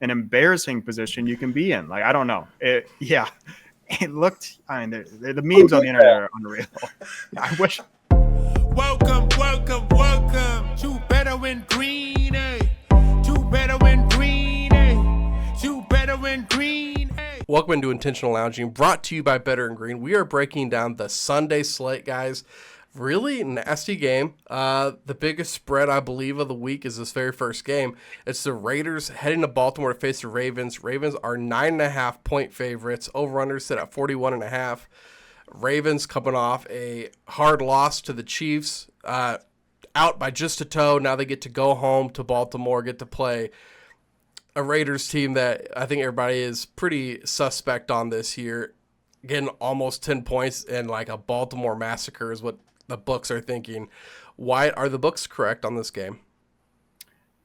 an embarrassing position you can be in. Like, I don't know. Yeah, it looked. I mean, the memes on the internet are unreal. I wish. Welcome to Better in Green, eh? To Better in Green, eh? To Better in Green, eh? Welcome into Intentional Lounging, brought to you by Better in Green. We are breaking down the Sunday slate, guys. Really nasty game. The biggest spread, I believe, of the week is this very first game. It's the Raiders heading to Baltimore to face the Ravens. Ravens are 9.5 point favorites. Over-under set at 41.5. Ravens coming off a hard loss to the Chiefs, out by just a toe. Now they get to go home to Baltimore, get to play a Raiders team that I think everybody is pretty suspect on this year. Getting almost 10 points and like a Baltimore massacre is what the books are thinking. Wyatt, are the books correct on this game?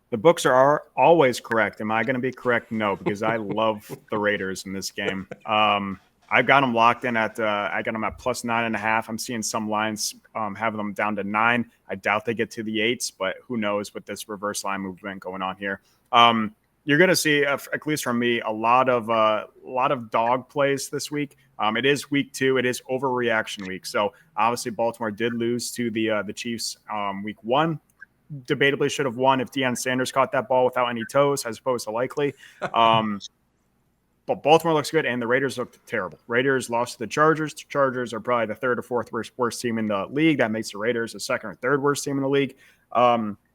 The books are always correct. Am I going to be correct? No, because I love the Raiders in this game. I've got them locked in at I got them at plus 9.5. I'm seeing some lines having them down to 9. I doubt they get to the 8s, but who knows with this reverse line movement going on here. You're going to see, at least from me, a lot of dog plays this week. It is week 2. It is overreaction week. So obviously Baltimore did lose to the Chiefs week 1. Debatably should have won if Deion Sanders caught that ball without any toes, as opposed to likely. But Baltimore looks good, and the Raiders looked terrible. Raiders lost to the Chargers. The Chargers are probably the third or fourth worst team in the league. That makes the Raiders the second or third worst team in the league.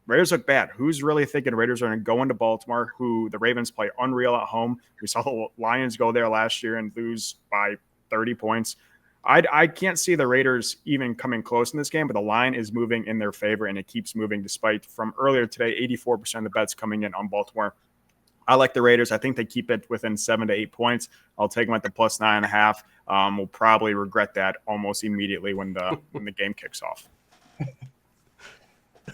Raiders look bad. Who's really thinking Raiders are going to go into Baltimore, who the Ravens play unreal at home? We saw the Lions go there last year and lose by 30 points. I can't see the Raiders even coming close in this game, but the line is moving in their favor, and it keeps moving despite from earlier today, 84% of the bets coming in on Baltimore. I like the Raiders. I think they keep it within 7 to 8 points. I'll take them at the plus 9.5. We'll probably regret that almost immediately when the game kicks off.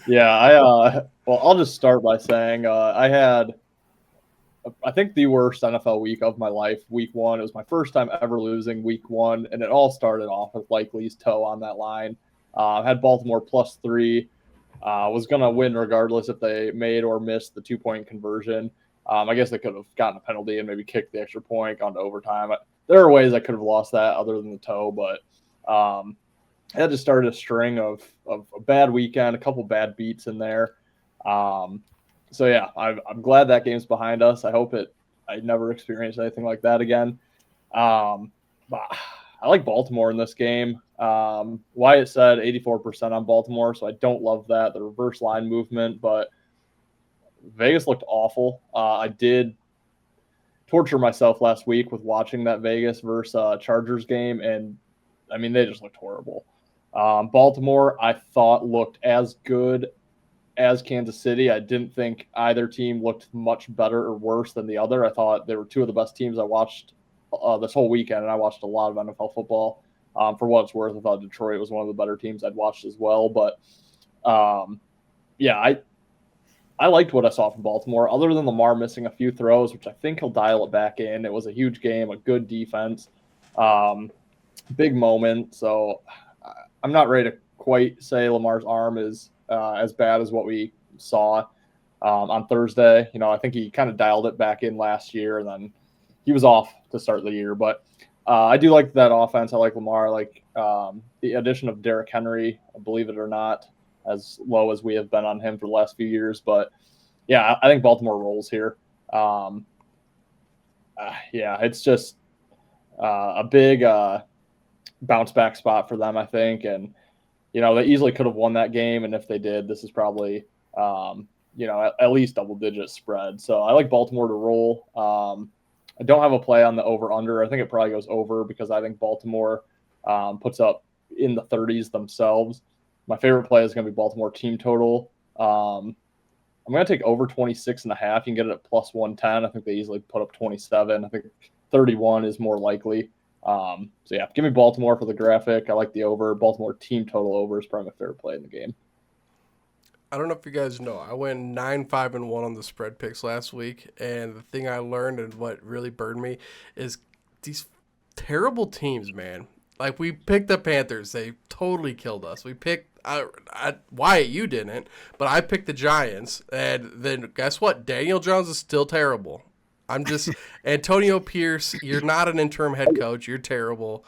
Yeah, well, I'll just start by saying I had, I think, the worst NFL week of my life, week 1. It was my first time ever losing week 1, and it all started off with Likely's toe on that line. I had Baltimore plus 3. Was going to win regardless if they made or missed the 2-point conversion. I guess they could have gotten a penalty and maybe kicked the extra point, gone to overtime. There are ways I could have lost that other than the toe, but I had to start a string of a bad weekend, a couple bad beats in there. So, yeah, I'm glad that game's behind us. I hope I never experience anything like that again. But I like Baltimore in this game. Wyatt said 84% on Baltimore, so I don't love that, the reverse line movement, but Vegas looked awful. I did torture myself last week with watching that Vegas versus Chargers game, and, I mean, they just looked horrible. Baltimore, I thought, looked as good as Kansas City. I didn't think either team looked much better or worse than the other. I thought they were two of the best teams I watched this whole weekend, and I watched a lot of NFL football. For what it's worth, I thought Detroit was one of the better teams I'd watched as well. But, yeah, I liked what I saw from Baltimore, other than Lamar missing a few throws, which I think he'll dial it back in. It was a huge game, a good defense, big moment. So I'm not ready to quite say Lamar's arm is as bad as what we saw on Thursday. You know, I think he kind of dialed it back in last year, and then he was off to start the year. But I do like that offense. I like Lamar. I like the addition of Derrick Henry, believe it or not, as low as we have been on him for the last few years. But, yeah, I think Baltimore rolls here. Yeah, it's just a big bounce-back spot for them, I think. And, you know, they easily could have won that game, and if they did, this is probably, you know, at least double-digit spread. So I like Baltimore to roll. I don't have a play on the over-under. I think it probably goes over because I think Baltimore puts up in the 30s themselves. My favorite play is going to be Baltimore team total. I'm going to take over 26.5. You can get it at plus 110. I think they easily put up 27. I think 31 is more likely. So, yeah, give me Baltimore for the graphic. I like the over. Baltimore team total over is probably my favorite play in the game. I don't know if you guys know, I went 9-5-1 on the spread picks last week, and the thing I learned and what really burned me is these terrible teams, man. Like, we picked the Panthers. They totally killed us. We picked Wyatt, you didn't, but I picked the Giants, and then guess what? Daniel Jones is still terrible. I'm just Antonio Pierce. You're not an interim head coach. You're terrible.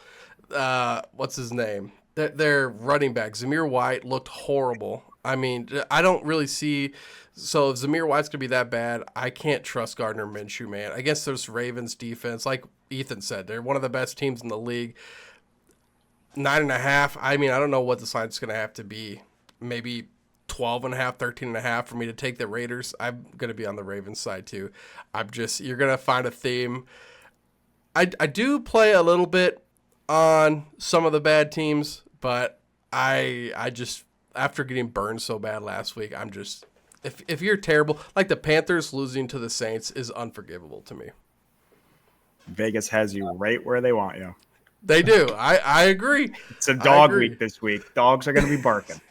What's his name? Their running back Zamir White looked horrible. I mean, I don't really see. So if Zamir White's gonna be that bad, I can't trust Gardner Minshew, man. Against this Ravens defense, like Ethan said, they're one of the best teams in the league. 9.5. I mean, I don't know what the line's gonna have to be. Maybe 12.5, 13.5 for me to take the Raiders. I'm going to be on the Ravens side too. You're going to find a theme. I do play a little bit on some of the bad teams, but I just, after getting burned so bad last week, I'm just, if you're terrible, like the Panthers losing to the Saints is unforgivable to me. Vegas has you right where they want you. They do. I agree. It's a dog week this week. Dogs are going to be barking.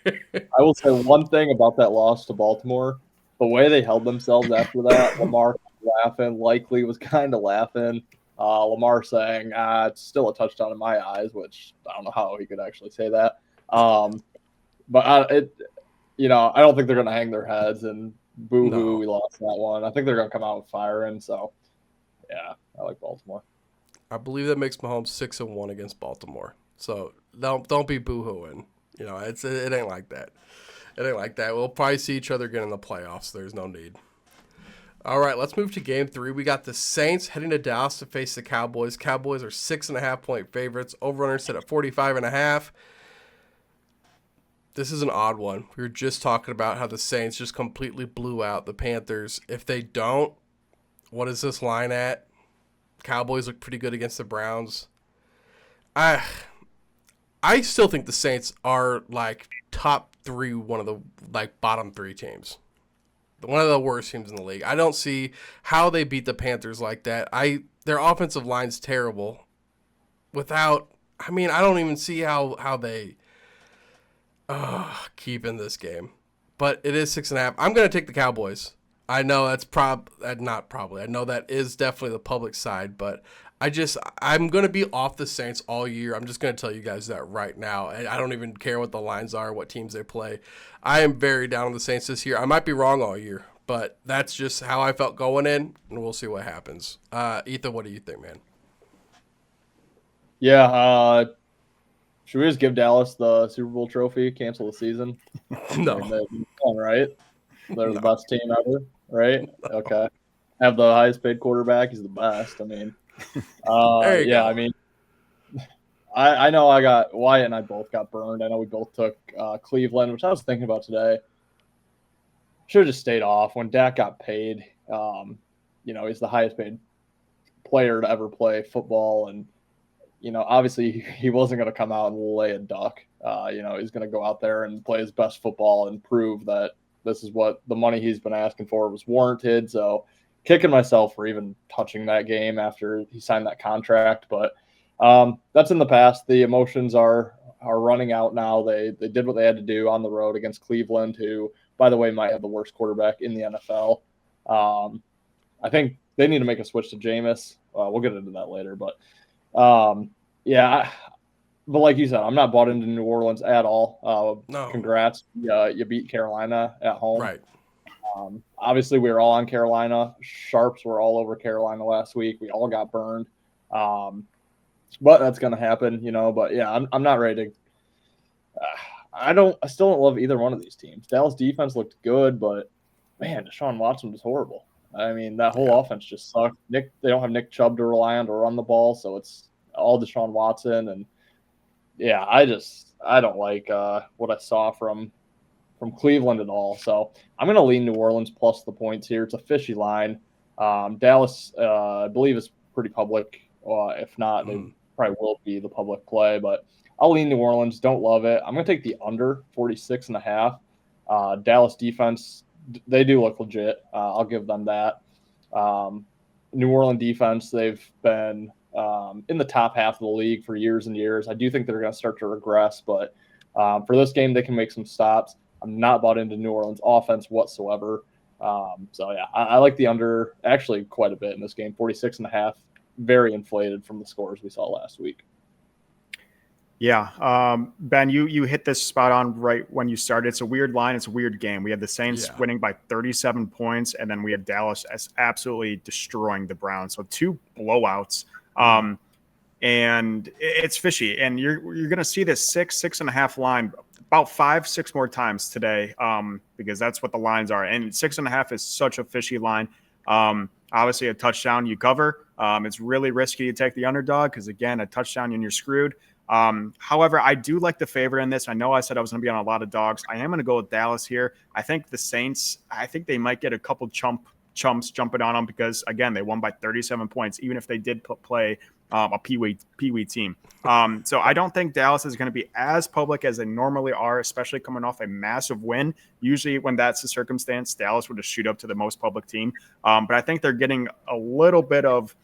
I will say one thing about that loss to Baltimore. The way they held themselves after that, Lamar laughing, Likely was kind of laughing. Lamar saying, it's still a touchdown in my eyes, which I don't know how he could actually say that. But I don't think they're going to hang their heads and boo-hoo, we lost that one. I think they're going to come out with firing. So, yeah, I like Baltimore. I believe that makes Mahomes 6-1 against Baltimore. So don't be boo-hooing. You know, it ain't like that. It ain't like that. We'll probably see each other again in the playoffs. There's no need. All right, let's move to game 3. We got the Saints heading to Dallas to face the Cowboys. Cowboys are 6.5-point favorites. Over-under set at 45.5. This is an odd one. We were just talking about how the Saints just completely blew out the Panthers. If they don't, what is this line at? Cowboys look pretty good against the Browns. I still think the Saints are like top 3, one of the like bottom 3 teams. One of the worst teams in the league. I don't see how they beat the Panthers like that. Their offensive line's terrible. I don't even see how they keep in this game. But it is 6.5. I'm going to take the Cowboys. I know that's not probably. I know that is definitely the public side, but I'm going to be off the Saints all year. I'm just going to tell you guys that right now. I don't even care what the lines are, what teams they play. I am very down on the Saints this year. I might be wrong all year, but that's just how I felt going in, and we'll see what happens. Ethan, what do you think, man? Yeah, should we just give Dallas the Super Bowl trophy, cancel the season? No. Right? They're the best team ever, right? No. Okay. Have the highest paid quarterback. He's the best. I mean, there you go. I mean, I know Wyatt and I both got burned. I know we both took Cleveland, which I was thinking about today. Should have just stayed off. When Dak got paid, he's the highest paid player to ever play football. And, obviously he wasn't going to come out and lay a duck. He's going to go out there and play his best football and prove that this is what the money he's been asking for was warranted. So kicking myself for even touching that game after he signed that contract. But that's in the past. The emotions are running out now. They did what they had to do on the road against Cleveland, who, by the way, might have the worst quarterback in the NFL. I think they need to make a switch to Jameis. We'll get into that later. But, but like you said, I'm not bought into New Orleans at all. No. Congrats. You beat Carolina at home. Right. Obviously, we were all on Carolina. Sharps were all over Carolina last week. We all got burned. But that's going to happen, But, yeah, I'm not ready to I still don't love either one of these teams. Dallas defense looked good, but, man, Deshaun Watson was horrible. I mean, that whole offense just sucked. They don't have Nick Chubb to rely on to run the ball, so it's all Deshaun Watson. And, yeah, I don't like what I saw from Cleveland at all. So I'm going to lean New Orleans plus the points here. It's a fishy line. Dallas, I believe, is pretty public. If not, they probably will be the public play. But I'll lean New Orleans. Don't love it. I'm going to take the under 46.5. Dallas defense, they do look legit. I'll give them that. New Orleans defense, they've been in the top half of the league for years and years. I do think they're going to start to regress, but for this game, they can make some stops. I'm not bought into New Orleans offense whatsoever. So, yeah, I like the under actually quite a bit in this game. 46.5, very inflated from the scores we saw last week. Yeah. Ben, you hit this spot on right when you started. It's a weird line. It's a weird game. We had the Saints Yeah. winning by 37 points, and then we had Dallas as absolutely destroying the Browns. So 2 blowouts. And it's fishy. And you're going to see this 6.5 line about 5-6 more times today, because that's what the lines are. And 6.5 is such a fishy line. Obviously, a touchdown you cover. It's really risky to take the underdog because, again, a touchdown and you're screwed. However, I do like the favorite in this. I know I said I was going to be on a lot of dogs. I am going to go with Dallas here. I think the Saints, I think they might get a couple chumps jumping on them because, again, they won by 37 points, even if they did play a Pee-wee team. So I don't think Dallas is going to be as public as they normally are, especially coming off a massive win. Usually when that's the circumstance, Dallas would just shoot up to the most public team. But I think they're getting a little bit of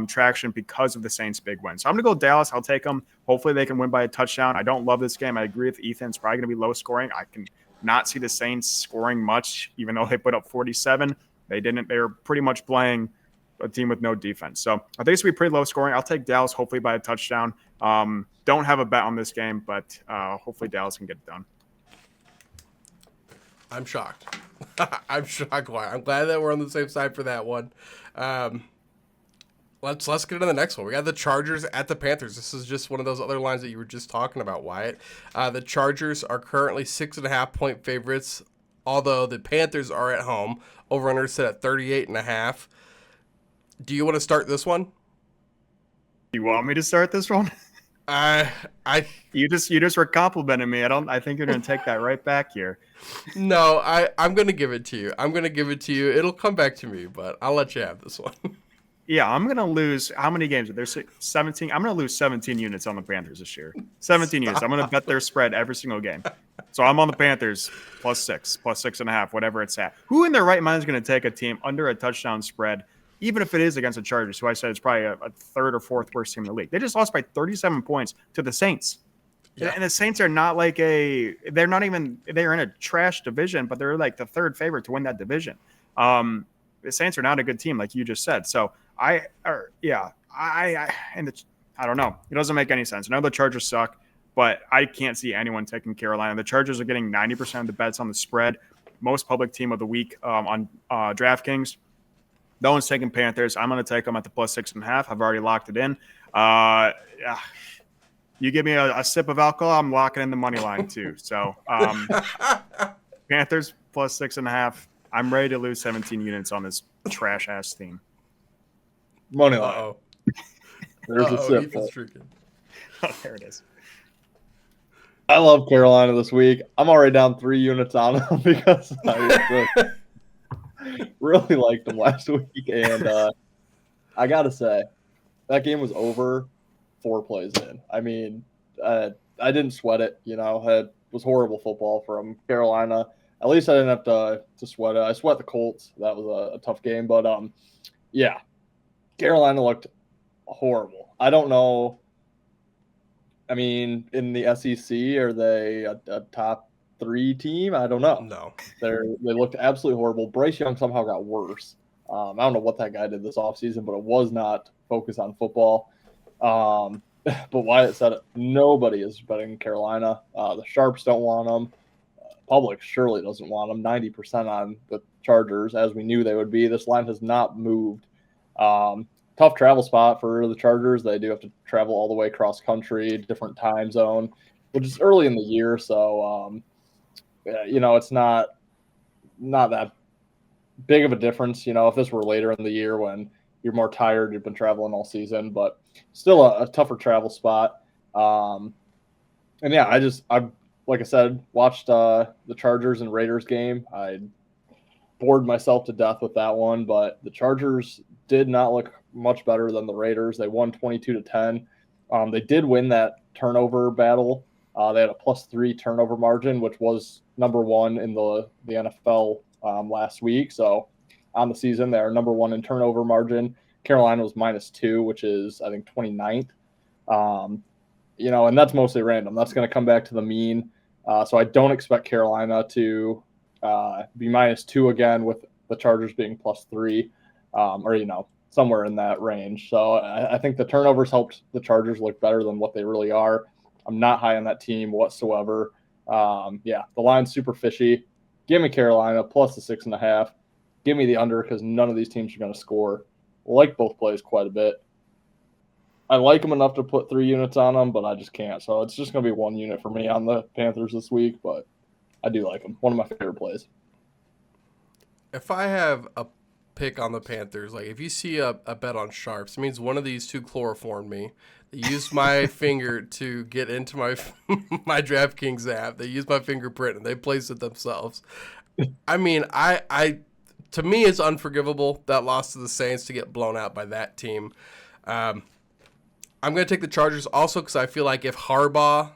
traction because of the Saints' big win. So I'm going to go Dallas. I'll take them. Hopefully they can win by a touchdown. I don't love this game. I agree with Ethan. It's probably going to be low scoring. I can not see the Saints scoring much, even though they put up 47. They didn't. They were pretty much playing a team with no defense. So I think it's going to be pretty low scoring. I'll take Dallas, hopefully by a touchdown. Don't have a bet on this game, but hopefully Dallas can get it done. I'm shocked. I'm shocked. Why? I'm glad that we're on the same side for that one. Let's get into the next one. We got the Chargers at the Panthers. This is just one of those other lines that you were just talking about, Wyatt. The Chargers are currently 6.5 point favorites, although the Panthers are at home. Over-under set at 38.5. Do you want to start this one? You want me to start this one? You just were complimenting me. I think you're going to take that right back here. No, I'm going to give it to you. It'll come back to me, but I'll let you have this one. Yeah, I'm going to lose. How many games? There's 17. I'm going to lose 17 units on the Panthers this year. 17 units. I'm going to bet their spread every single game. So I'm on the Panthers +6, +6.5, whatever it's at. Who in their right mind is going to take a team under a touchdown spread, even if it is against the Chargers, who I said is probably a third or fourth worst team in the league? They just lost by 37 points to the Saints. Yeah. And the Saints are not like they're in a trash division, but they're like the third favorite to win that division. The Saints are not a good team, like you just said. So I don't know. It doesn't make any sense. I know the Chargers suck, but I can't see anyone taking Carolina. The Chargers are getting 90% of the bets on the spread. Most public team of the week on DraftKings. No one's taking Panthers. I'm going to take them at the +6.5. I've already locked it in. You give me a sip of alcohol, I'm locking in the money line too. So Panthers +6.5. I'm ready to lose 17 units on this trash ass team. Money line. Uh-oh. There's a sip. Ethan's drinking. Oh, there it is. I love Carolina this week. I'm already down 3 units on them because I really liked them last week. And I got to say, that game was over 4 plays in. I mean, I didn't sweat it. You know, it was horrible football from Carolina. At least I didn't have to sweat it. I sweat the Colts. That was a tough game. But, yeah, Carolina looked horrible. I don't know. I mean, in the SEC, are they a top 3 team? I don't know. No. They looked absolutely horrible. Bryce Young somehow got worse. I don't know what that guy did this offseason, but it was not focused on football. But Wyatt said it, nobody is betting Carolina. The Sharps don't want them. Public surely doesn't want them. 90% on the Chargers, as we knew they would be. This line has not moved. Tough travel spot for the Chargers. They do have to travel all the way across country, different time zone, which is early in the year. So, it's not that big of a difference. You know, if this were later in the year when you're more tired, you've been traveling all season, but still a tougher travel spot. And yeah, I like I said, watched the Chargers and Raiders game. I bored myself to death with that one, but the Chargers did not look much better than the Raiders. They won 22-10. They did win that turnover battle. They had a +3 turnover margin, which was number 1 in the NFL last week. So on the season, they're number 1 in turnover margin. Carolina was -2, which is, I think, 29th. And that's mostly random. That's going to come back to the mean. So I don't expect Carolina to be -2 again with the Chargers being +3 or, somewhere in that range. So I think the turnovers helped the Chargers look better than what they really are. I'm not high on that team whatsoever. The line's super fishy. Give me Carolina plus the 6.5. Give me the under because none of these teams are going to score. I like both plays quite a bit. I like them enough to put 3 units on them, but I just can't. So it's just going to be 1 unit for me on the Panthers this week, but I do like them. One of my favorite plays. If I have a pick on the Panthers, like if you see a bet on sharps, it means one of these two chloroformed me. They used my finger to get into my my DraftKings app. They used my fingerprint and they placed it themselves. I mean, I to me it's unforgivable that loss to the Saints to get blown out by that team. I'm going to take the Chargers also because I feel like if Harbaugh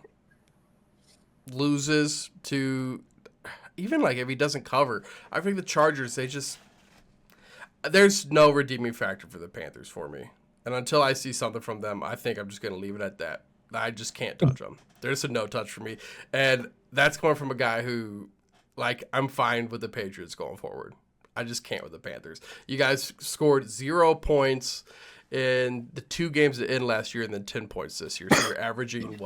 loses to, even like if he doesn't cover, I think the Chargers, there's no redeeming factor for the Panthers for me. And until I see something from them, I think I'm just going to leave it at that. I just can't touch them. There's a no touch for me. And that's coming from a guy who, like, I'm fine with the Patriots going forward. I just can't with the Panthers. You guys scored 0 points in the 2 games that ended last year and then 10 points this year. So you're averaging,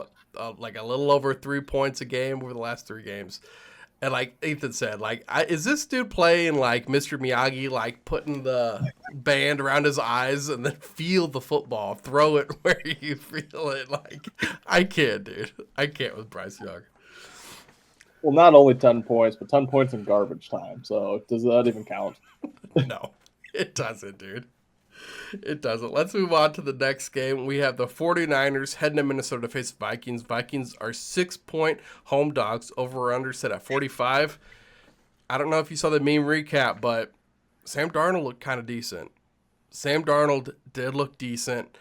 like a little over 3 points a game over the last 3 games. And like Ethan said, like, is this dude playing like Mr. Miyagi, like putting the band around his eyes and then feel the football, throw it where you feel it? Like, I can't, dude. I can't with Bryce Young. Well, not only 10 points, but 10 points in garbage time. So does that even count? No, it doesn't, dude. It doesn't. Let's move on to the next game. We have the 49ers heading to Minnesota to face the Vikings. Vikings are 6-point home dogs. Over or under set at 45. I don't know if you saw the meme recap, but Sam Darnold looked kind of decent. Sam Darnold did look decent.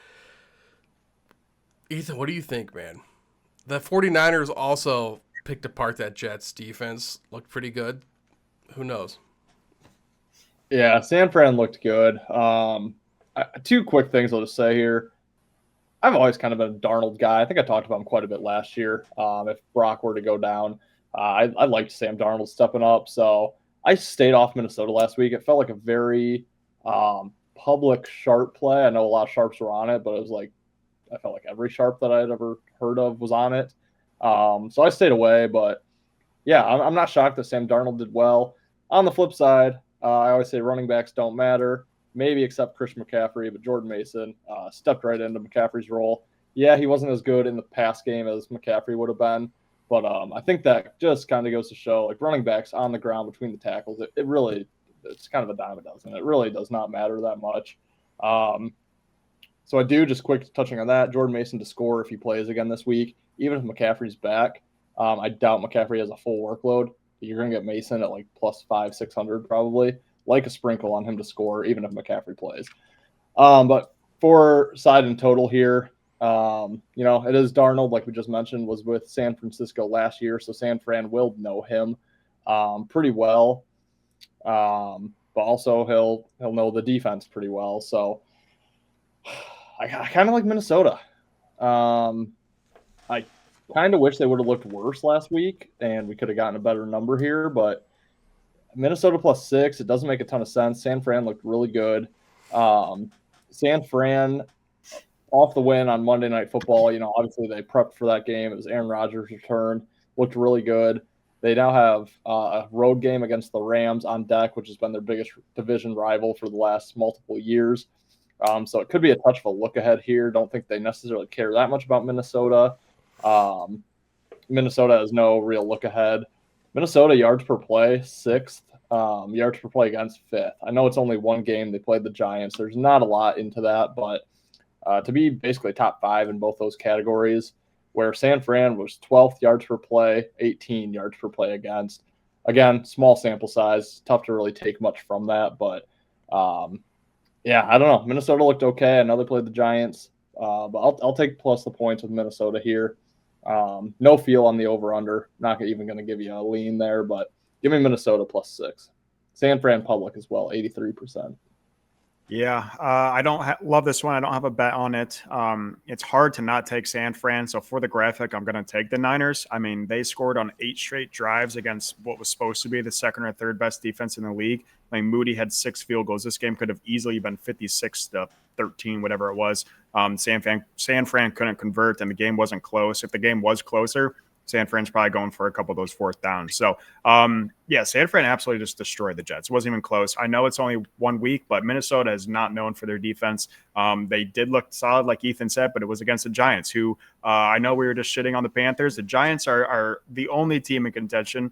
Ethan, what do you think, man? The 49ers also picked apart that Jets defense. Looked pretty good. Who knows? Yeah, San Fran looked good. 2 quick things I'll just say here. I've always kind of been a Darnold guy. I think I talked about him quite a bit last year. If Brock were to go down, I liked Sam Darnold stepping up. So I stayed off Minnesota last week. It felt like a very public sharp play. I know a lot of sharps were on it, but it was like I felt like every sharp that I had ever heard of was on it. So I stayed away. But yeah, I'm not shocked that Sam Darnold did well. On the flip side, I always say running backs don't matter. Maybe except Christian McCaffrey, but Jordan Mason stepped right into McCaffrey's role. Yeah, he wasn't as good in the pass game as McCaffrey would have been, but I think that just kind of goes to show, like, running backs on the ground between the tackles, it's kind of a dime a dozen. It really does not matter that much. So I do, just quick touching on that, Jordan Mason to score if he plays again this week, even if McCaffrey's back. I doubt McCaffrey has a full workload. You're going to get Mason at like plus 500-600 probably. Like a sprinkle on him to score, even if McCaffrey plays. But for side and total here, it is Darnold, like we just mentioned, was with San Francisco last year, so San Fran will know him pretty well. But also he'll know the defense pretty well. So I kind of like Minnesota. I kind of wish they would have looked worse last week, and we could have gotten a better number here, but Minnesota plus 6, it doesn't make a ton of sense. San Fran looked really good. San Fran, off the win on Monday Night Football, obviously they prepped for that game. It was Aaron Rodgers' return. Looked really good. They now have a road game against the Rams on deck, which has been their biggest division rival for the last multiple years. So it could be a touch of a look ahead here. Don't think they necessarily care that much about Minnesota. Minnesota has no real look ahead. Minnesota yards per play, 6th. Yards per play against, 5th. I know it's only 1 game. They played the Giants. There's not a lot into that, but to be basically top 5 in both those categories, where San Fran was 12th yards per play, 18 yards per play against. Again, small sample size. Tough to really take much from that, but I don't know. Minnesota looked okay. I know they played the Giants, but I'll take plus the points with Minnesota here. No feel on the over-under. Not even going to give you a lean there, but give me Minnesota plus 6. San Fran public as well, 83%. Yeah, I don't love this one. I don't have a bet on it. It's hard to not take San Fran. So for the graphic, I'm going to take the Niners. I mean, they scored on 8 straight drives against what was supposed to be the second or third best defense in the league. I mean, Moody had 6 field goals. This game could have easily been 56-13, whatever it was. San Fran couldn't convert, and the game wasn't close. If the game was closer, San Fran's probably going for a couple of those fourth downs. So, San Fran absolutely just destroyed the Jets. It wasn't even close. I know it's only 1 week, but Minnesota is not known for their defense. They did look solid, like Ethan said, but it was against the Giants, who I know we were just shitting on the Panthers. The Giants are the only team in contention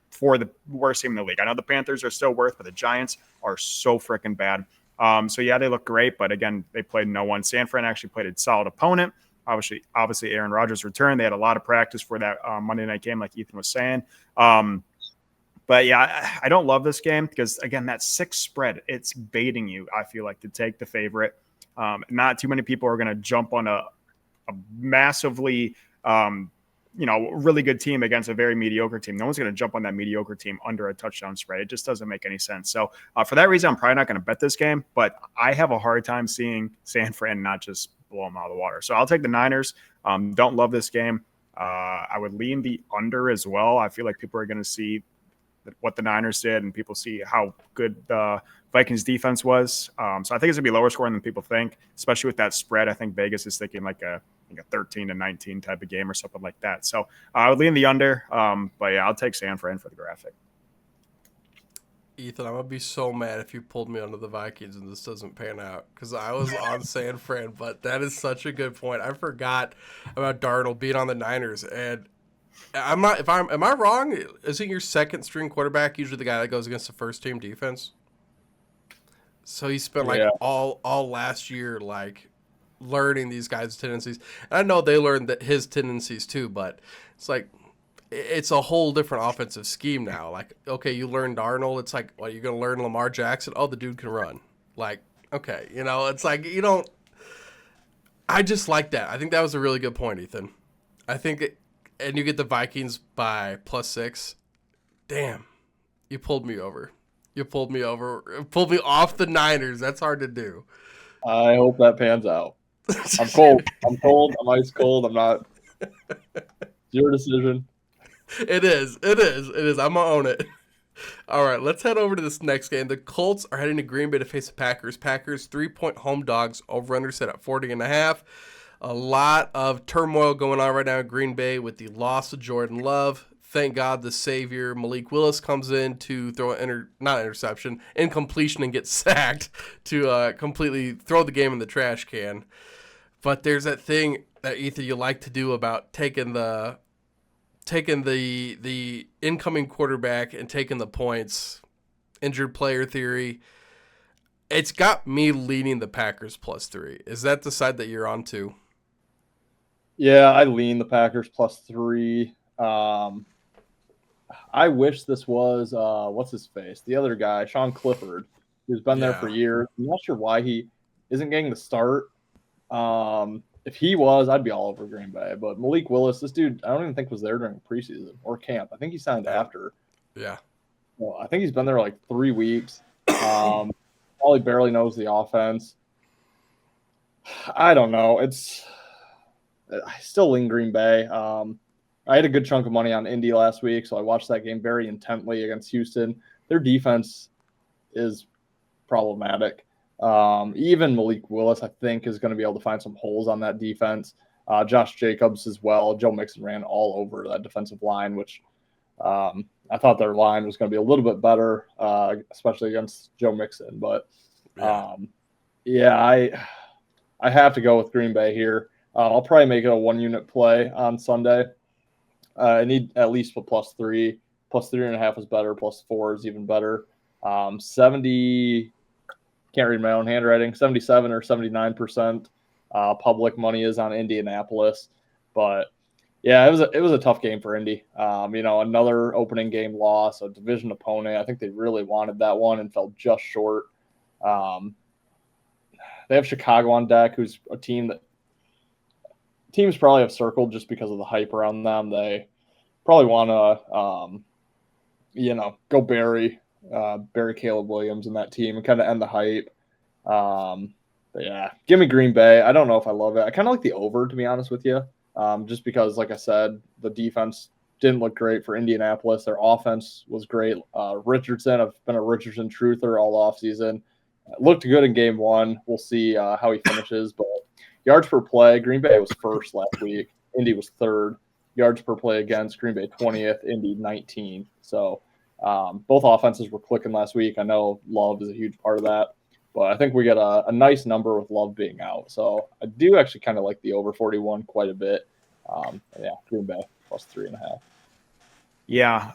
for the worst team in the league. I know the Panthers are still worth, but the Giants are so freaking bad. They look great, but again, they played no one. San Fran actually played a solid opponent. Obviously, Aaron Rodgers returned. They had a lot of practice for that Monday night game, like Ethan was saying. I don't love this game because, again, that 6 spread, it's baiting you, I feel like, to take the favorite. Not too many people are going to jump on a massively, really good team against a very mediocre team. No one's going to jump on that mediocre team under a touchdown spread. It just doesn't make any sense. So for that reason, I'm probably not going to bet this game, but I have a hard time seeing San Fran not just blow them out of the water. So I'll take the Niners. Don't love this game. I would lean the under as well. I feel like people are going to see what the Niners did, and people see how good the Vikings defense was. So I think it's going to be lower scoring than people think, especially with that spread. I think Vegas is thinking like a 13-19 type of game or something like that. So I would lean the under. I'll take San Fran for the graphic. Ethan, I'm going to be so mad if you pulled me under the Vikings and this doesn't pan out, because I was on San Fran, but that is such a good point. I forgot about Darnold being on the Niners, and am I wrong? Isn't your second string quarterback usually the guy that goes against the first team defense? So he spent all last year learning these guys' tendencies. And I know they learned his tendencies too, but it's like it's a whole different offensive scheme now. Like, okay, you learn Darnold. It's like, well, you're going to learn Lamar Jackson. Oh, the dude can run. Like, okay, it's like you don't. I just like that. I think that was a really good point, Ethan. I think, and you get the Vikings by +6. Damn, you pulled me over. You pulled me over. Pulled me off the Niners. That's hard to do. I hope that pans out. I'm cold. I'm ice cold. I'm not. Your decision. It is. I'm going to own it. All right, let's head over to this next game. The Colts are heading to Green Bay to face the Packers. Packers 3-point home dogs. Over-under set at 40.5. A lot of turmoil going on right now in Green Bay with the loss of Jordan Love. Thank God the savior, Malik Willis, comes in to throw incompletion and get sacked to completely throw the game in the trash can. But there's that thing that, Ethan, you like to do about taking the incoming quarterback and taking the points, injured player theory. It's got me leaning the Packers +3. Is that the side that you're on too? Yeah, I lean the Packers +3. I wish this was what's his face? The other guy, Sean Clifford, who's been there for years. I'm not sure why he isn't getting the start. If he was, I'd be all over Green Bay. But Malik Willis, this dude, I don't even think was there during preseason or camp. I think he signed after. Yeah. Well, I think he's been there like 3 weeks. Probably barely knows the offense. I don't know. I still lean Green Bay. I had a good chunk of money on Indy last week, so I watched that game very intently against Houston. Their defense is problematic. Even Malik Willis, I think, is going to be able to find some holes on that defense. Josh Jacobs as well. Joe Mixon ran all over that defensive line, which I thought their line was going to be a little bit better, especially against Joe Mixon. But, I have to go with Green Bay here. I'll probably make it a 1-unit play on Sunday. I need at least a +3. +3.5 is better. +4 is even better. 70, can't read my own handwriting, 77 or 79% public money is on Indianapolis. But yeah, it was a tough game for Indy. Another opening game loss, a division opponent. I think they really wanted that one and fell just short. They have Chicago on deck, who's a team that teams probably have circled just because of the hype around them. They probably want to, go bury Caleb Williams in that team and kind of end the hype. But yeah, give me Green Bay. I don't know if I love it. I kind of like the over, to be honest with you, just because, like I said, the defense didn't look great for Indianapolis. Their offense was great. Richardson, I've been a Richardson truther all offseason. Looked good in game one. We'll see how he finishes. But yards per play, Green Bay was first last week. Indy was third. Yards per play against Green Bay 20th, Indy 19th. So both offenses were clicking last week. I know Love is a huge part of that, but I think we got a nice number with Love being out. So I do actually kind of like the over 41 quite a bit. Green Bay plus 3.5. Yeah,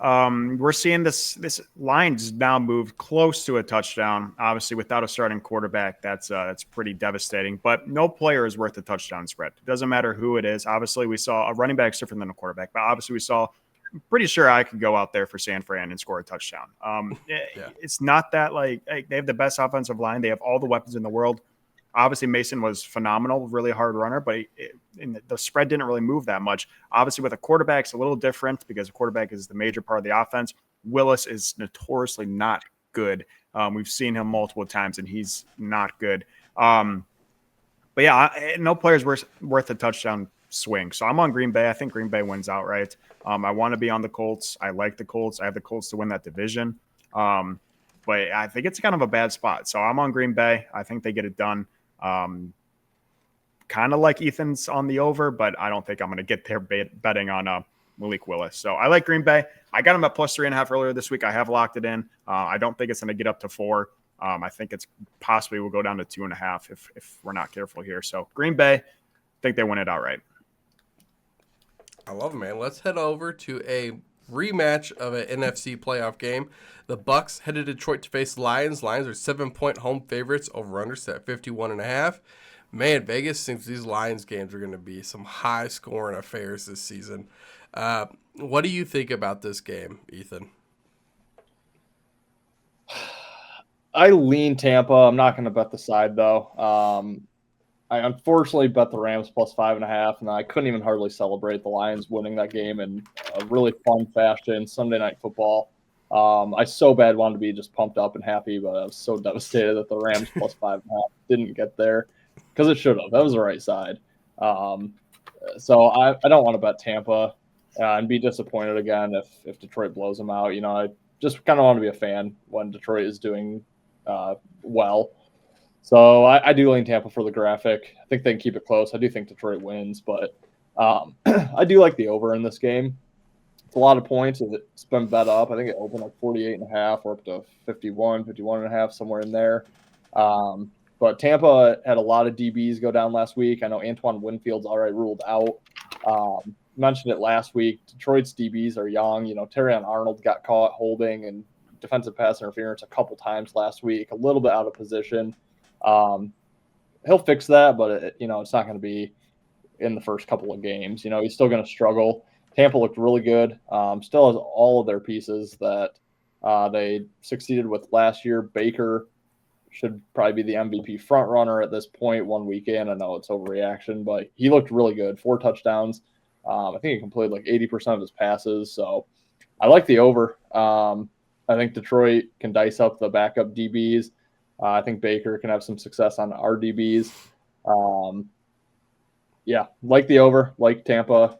we're seeing this line's now moved close to a touchdown. Obviously, without a starting quarterback, that's pretty devastating. But no player is worth a touchdown spread. It doesn't matter who it is. Obviously, we saw a running back's different than a quarterback, but obviously we saw. I'm pretty sure I could go out there for San Fran and score a touchdown. It's not that like they have the best offensive line. They have all the weapons in the world. Obviously, Mason was phenomenal, really hard runner, but the spread didn't really move that much. Obviously, with a quarterback, it's a little different because a quarterback is the major part of the offense. Willis is notoriously not good. We've seen him multiple times, and he's not good. But yeah, no player's worth a touchdown swing. So I'm on Green Bay. I think Green Bay wins outright. I want to be on the Colts. I like the Colts. I have the Colts to win that division. But I think it's kind of a bad spot. So I'm on Green Bay. I think they get it done. Kind of like Ethan's on the over, but I don't think I'm going to get there betting on Malik Willis. So I like Green Bay. I got him at plus 3.5 earlier this week. I have locked it in. I don't think it's going to get up to 4. I think it's possibly will go down to 2.5 if we're not careful here. So Green Bay, I think they win it outright. I love it, man. Let's head over to a rematch of an NFC playoff game. The Bucs head to Detroit to face the Lions. Lions are 7-point home favorites. Over-under set at 51.5. Man, Vegas thinks these Lions games are going to be some high-scoring affairs this season. What do you think about this game, Ethan? I lean Tampa. I'm not going to bet the side, though. I unfortunately bet the Rams plus 5.5, and I couldn't even hardly celebrate the Lions winning that game in a really fun fashion, Sunday Night Football. I so bad wanted to be just pumped up and happy, but I was so devastated that the Rams plus 5.5 didn't get there because it should have. That was the right side. So I don't want to bet Tampa and be disappointed again if Detroit blows them out. I just kind of want to be a fan when Detroit is doing well. So I do lean Tampa for the graphic. I think they can keep it close. I do think Detroit wins, but I do like the over in this game. It's a lot of points. It's been bet up. I think it opened like 48.5 or up to 51.5, somewhere in there. But Tampa had a lot of DBs go down last week. I know Antoine Winfield's already ruled out. Mentioned it last week. Detroit's DBs are young. Terrion Arnold got caught holding and defensive pass interference a couple times last week, a little bit out of position. He'll fix that, but it's not going to be in the first couple of games. He's still going to struggle. Tampa looked really good. Still has all of their pieces that they succeeded with last year. Baker should probably be the MVP front runner at this point. 1 week in, I know it's overreaction, but he looked really good. 4 touchdowns. I think he completed like 80% of his passes. So I like the over. I think Detroit can dice up the backup DBs. I think Baker can have some success on our DBs. Like the over, like Tampa.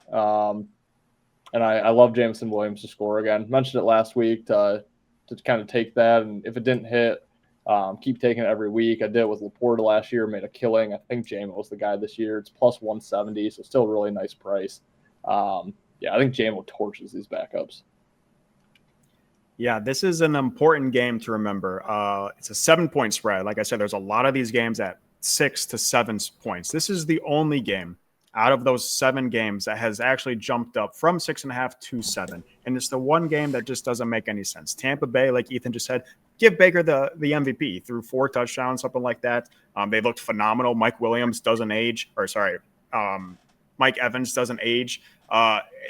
And I love Jameson Williams to score again. Mentioned it last week to kind of take that. And if it didn't hit, keep taking it every week. I did it with Laporta last year, made a killing. I think JMO was the guy this year. It's plus 170, so still a really nice price. I think JMO torches these backups. Yeah, this is an important game to remember. It's a 7-point spread. Like I said, there's a lot of these games at 6 to 7 points. This is the only game out of those 7 games that has actually jumped up from 6.5 to 7. And it's the one game that just doesn't make any sense. Tampa Bay, like Ethan just said, give Baker the MVP. He threw 4 touchdowns, something like that. They looked phenomenal. Mike Evans doesn't age.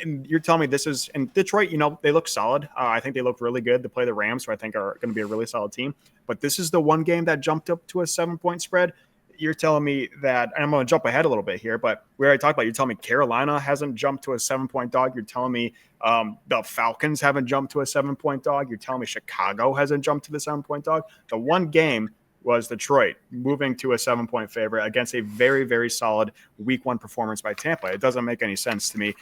And you're telling me this is in Detroit, they look solid. I think they look really good to play the Rams, who I think are going to be a really solid team. But this is the one game that jumped up to a 7-point spread. You're telling me that, and I'm going to jump ahead a little bit here, but we already talked about, you're telling me Carolina hasn't jumped to a 7-point dog. You're telling me the Falcons haven't jumped to a 7-point dog. You're telling me Chicago hasn't jumped to the 7-point dog. The one game was Detroit moving to a 7-point favorite against a very, very solid week 1 performance by Tampa. It doesn't make any sense to me.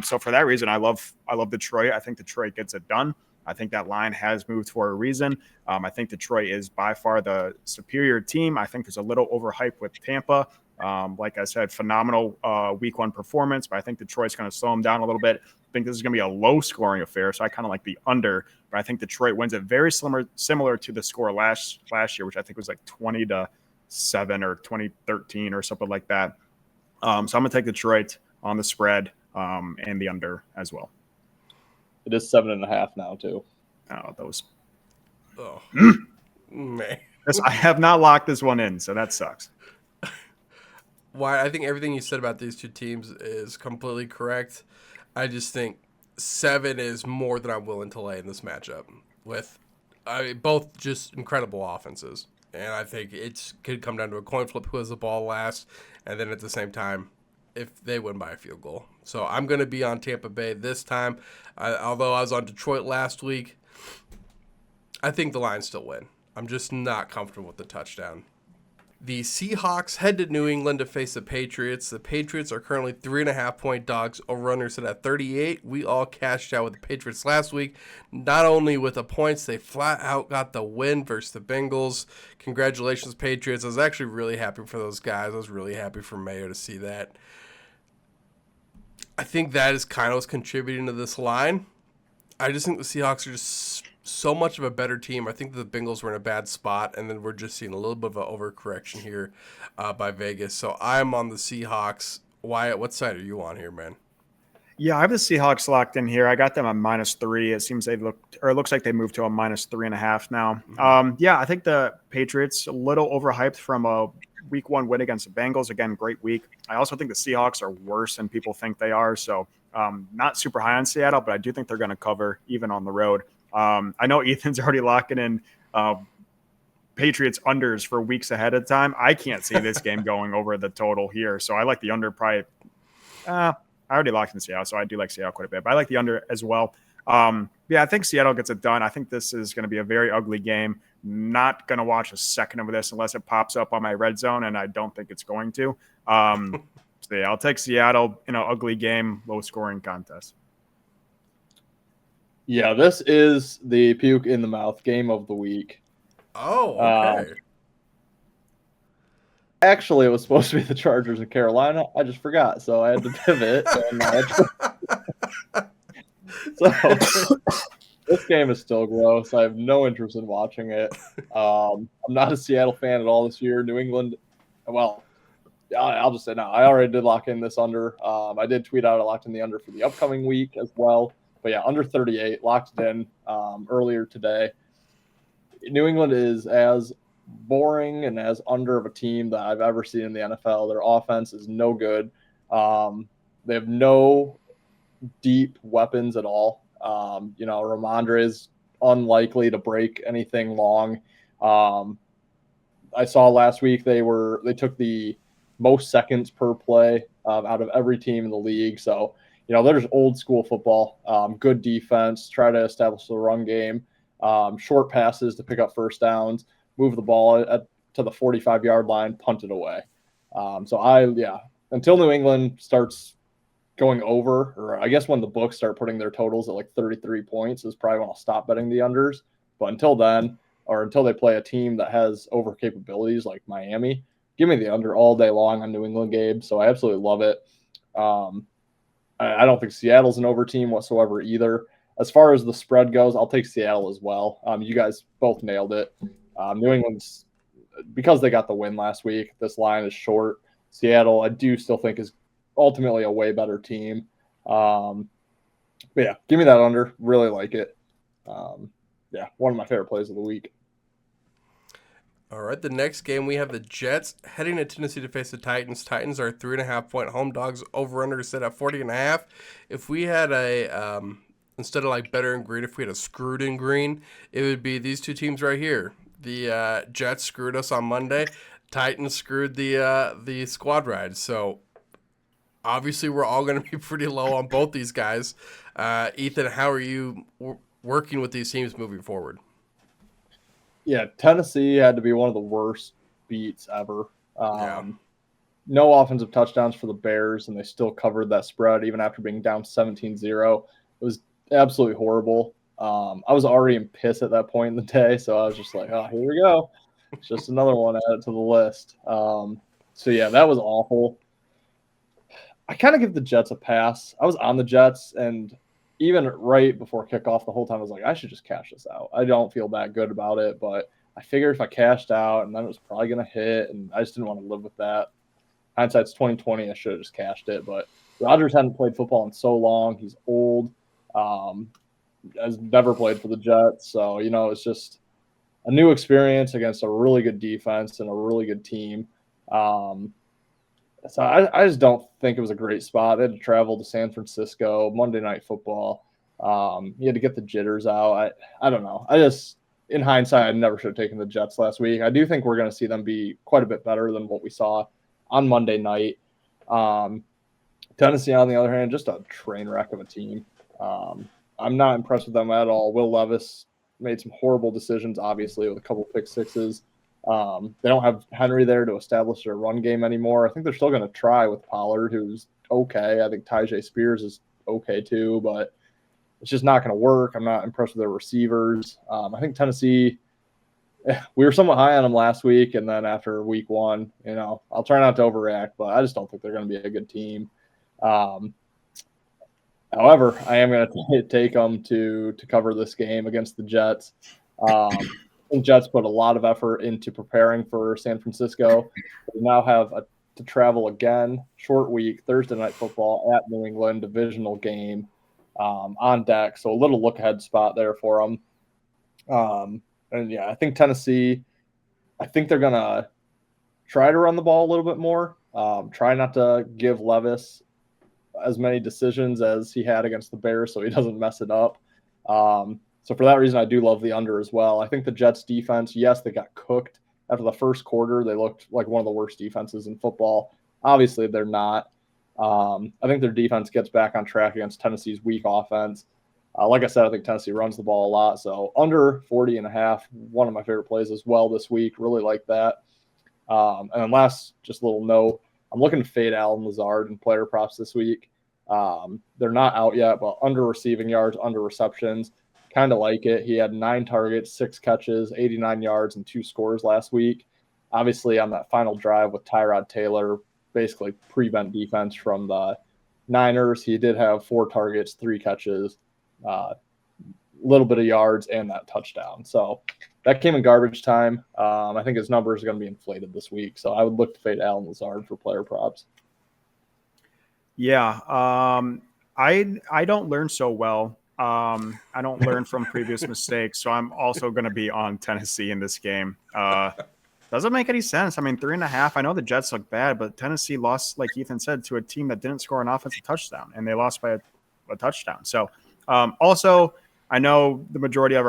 So for that reason, I love Detroit. I think Detroit gets it done. I think that line has moved for a reason. I think Detroit is by far the superior team. I think there's a little overhype with Tampa. Like I said, phenomenal week one performance, but I think Detroit's going to slow them down a little bit. I think this is going to be a low-scoring affair, so I kind of like the under, but I think Detroit wins it very similar to the score last year, which I think was like 20-7 or 2013 or something like that. So I'm going to take Detroit on the spread and the under as well. It is 7.5 now too. Oh, those. Oh, man. I have not locked this one in, so that sucks. Why? I think everything you said about these two teams is completely correct. I just think 7 is more than I'm willing to lay in this matchup with both just incredible offenses. And I think it could come down to a coin flip who has the ball last, and then at the same time, if they win by a field goal. So I'm going to be on Tampa Bay this time. Although I was on Detroit last week, I think the Lions still win. I'm just not comfortable with the touchdown. The Seahawks head to New England to face the Patriots. The Patriots are currently 3.5-point dogs. Over-under set at 38. We all cashed out with the Patriots last week. Not only with the points, they flat out got the win versus the Bengals. Congratulations, Patriots. I was actually really happy for those guys. I was really happy for Mayo to see that. I think that is kind of what's contributing to this line. I just think the Seahawks are just so much of a better team. I think the Bengals were in a bad spot, and then we're just seeing a little bit of an overcorrection here by Vegas. So I'm on the Seahawks. Wyatt, what side are you on here, man? Yeah, I have the Seahawks locked in here. I got them on -3. It seems it looks like they moved to a -3.5 now. Yeah, I think the Patriots a little overhyped from a week one win against the Bengals. Again, great week. I also think the Seahawks are worse than people think they are. So not super high on Seattle, but I do think they're going to cover even on the road. I know Ethan's already locking in Patriots unders for weeks ahead of time. I can't see this game going over the total here. So I like the under probably. I already locked in Seattle, so I do like Seattle quite a bit. But I like the under as well. Yeah, I think Seattle gets it done. I think this is going to be a very ugly game. Not going to watch a second of this unless it pops up on my red zone, and I don't think it's going to. So yeah, I'll take Seattle in an ugly game, low-scoring contest. Yeah, this is the puke in the mouth game of the week. Oh, okay. Actually, it was supposed to be the Chargers in Carolina. I just forgot, so I had to pivot. So this game is still gross. I have no interest in watching it. I'm not a Seattle fan at all this year. New England, well, I'll just say no. I already did lock in this under. I did tweet out I locked in the under for the upcoming week as well. But yeah, under 38, locked it in earlier today. New England is as boring and as under of a team that I've ever seen in the NFL. Their offense is no good. They have no deep weapons at all. Ramondre is unlikely to break anything long. I saw last week they took the most seconds per play out of every team in the league. So, they're just old school football, good defense, try to establish the run game, short passes to pick up first downs, move the ball to the 45-yard line, punt it away. Until New England starts going over, or I guess when the books start putting their totals at like 33 points is probably when I'll stop betting the unders. But until then, or until they play a team that has over capabilities like Miami, give me the under all day long on New England, Gabe. So I absolutely love it. I don't think Seattle's an over team whatsoever either. As far as the spread goes, I'll take Seattle as well. You guys both nailed it. New England's, because they got the win last week, this line is short. Seattle, I do still think is ultimately a way better team. But yeah, give me that under. Really like it. One of my favorite plays of the week. All right, the next game we have the Jets heading to Tennessee to face the Titans. Titans are 3.5-point home dogs. Over/under set at 40.5. If we had a instead of like better in green, if we had a screwed in green, it would be these two teams right here. The Jets screwed us on Monday. Titans screwed the squad ride. So obviously we're all going to be pretty low on both these guys. Ethan, how are you working with these teams moving forward? Yeah, Tennessee had to be one of the worst beats ever. No offensive touchdowns for the Bears, and they still covered that spread even after being down 17-0. It was absolutely horrible. I was already in piss at that point in the day, so I was just like, oh, here we go. It's just another one added to the list. So yeah, that was awful. I kind of give the Jets a pass. I was on the Jets, and even right before kickoff, the whole time I was like, I should just cash this out. I don't feel that good about it, but I figured if I cashed out, and then it was probably going to hit, and I just didn't want to live with that. Hindsight's 2020. I should have just cashed it, but Rodgers hadn't played football in so long. He's old. Has never played for the Jets, so it's just a new experience against a really good defense and a really good team. So I just don't think it was a great spot. They had to travel to San Francisco, Monday Night Football. You had to get the jitters out. I don't know. In hindsight, I never should have taken the Jets last week. I do think we're going to see them be quite a bit better than what we saw on Monday night. Tennessee, on the other hand, just a train wreck of a team. I'm not impressed with them at all. Will Levis made some horrible decisions, obviously, with a couple pick sixes. They don't have Henry there to establish their run game anymore. I think they're still going to try with Pollard, who's okay. I think Tyjae Spears is okay too, but it's just not going to work. I'm not impressed with their receivers. I think Tennessee, we were somewhat high on them last week, and then after week one, I'll try not to overreact, but I just don't think they're going to be a good team. However, I am going to take them to cover this game against the Jets. I think Jets put a lot of effort into preparing for San Francisco. They now have to travel again, short week, Thursday Night Football at New England, divisional game on deck. So a little look-ahead spot there for them. And, yeah, I think Tennessee, I think they're going to try to run the ball a little bit more, try not to give Levis as many decisions as he had against the Bears so he doesn't mess it up. So for that reason, I do love the under as well. I think the Jets defense, yes, they got cooked after the first quarter. They looked like one of the worst defenses in football. Obviously, they're not. I think their defense gets back on track against Tennessee's weak offense. Like I said, I think Tennessee runs the ball a lot. So under 40.5, one of my favorite plays as well this week. Really like that. And then last, just a little note, I'm looking to fade Allen Lazard in player props this week. They're not out yet, but under receiving yards, under receptions. Kind of like it. He had 9 targets, 6 catches, 89 yards, and 2 scores last week. Obviously, on that final drive with Tyrod Taylor, basically prevent defense from the Niners. He did have 4 targets, 3 catches, a little bit of yards, and that touchdown. So that came in garbage time. I think his numbers are going to be inflated this week. So I would look to fade Allen Lazard for player props. Yeah. I don't learn so well. I don't learn from previous mistakes, so I'm also going to be on Tennessee in this game. Doesn't make any sense. I mean, 3.5. I know the Jets look bad, but Tennessee lost, like Ethan said, to a team that didn't score an offensive touchdown, and they lost by a touchdown. So, also, I know the majority of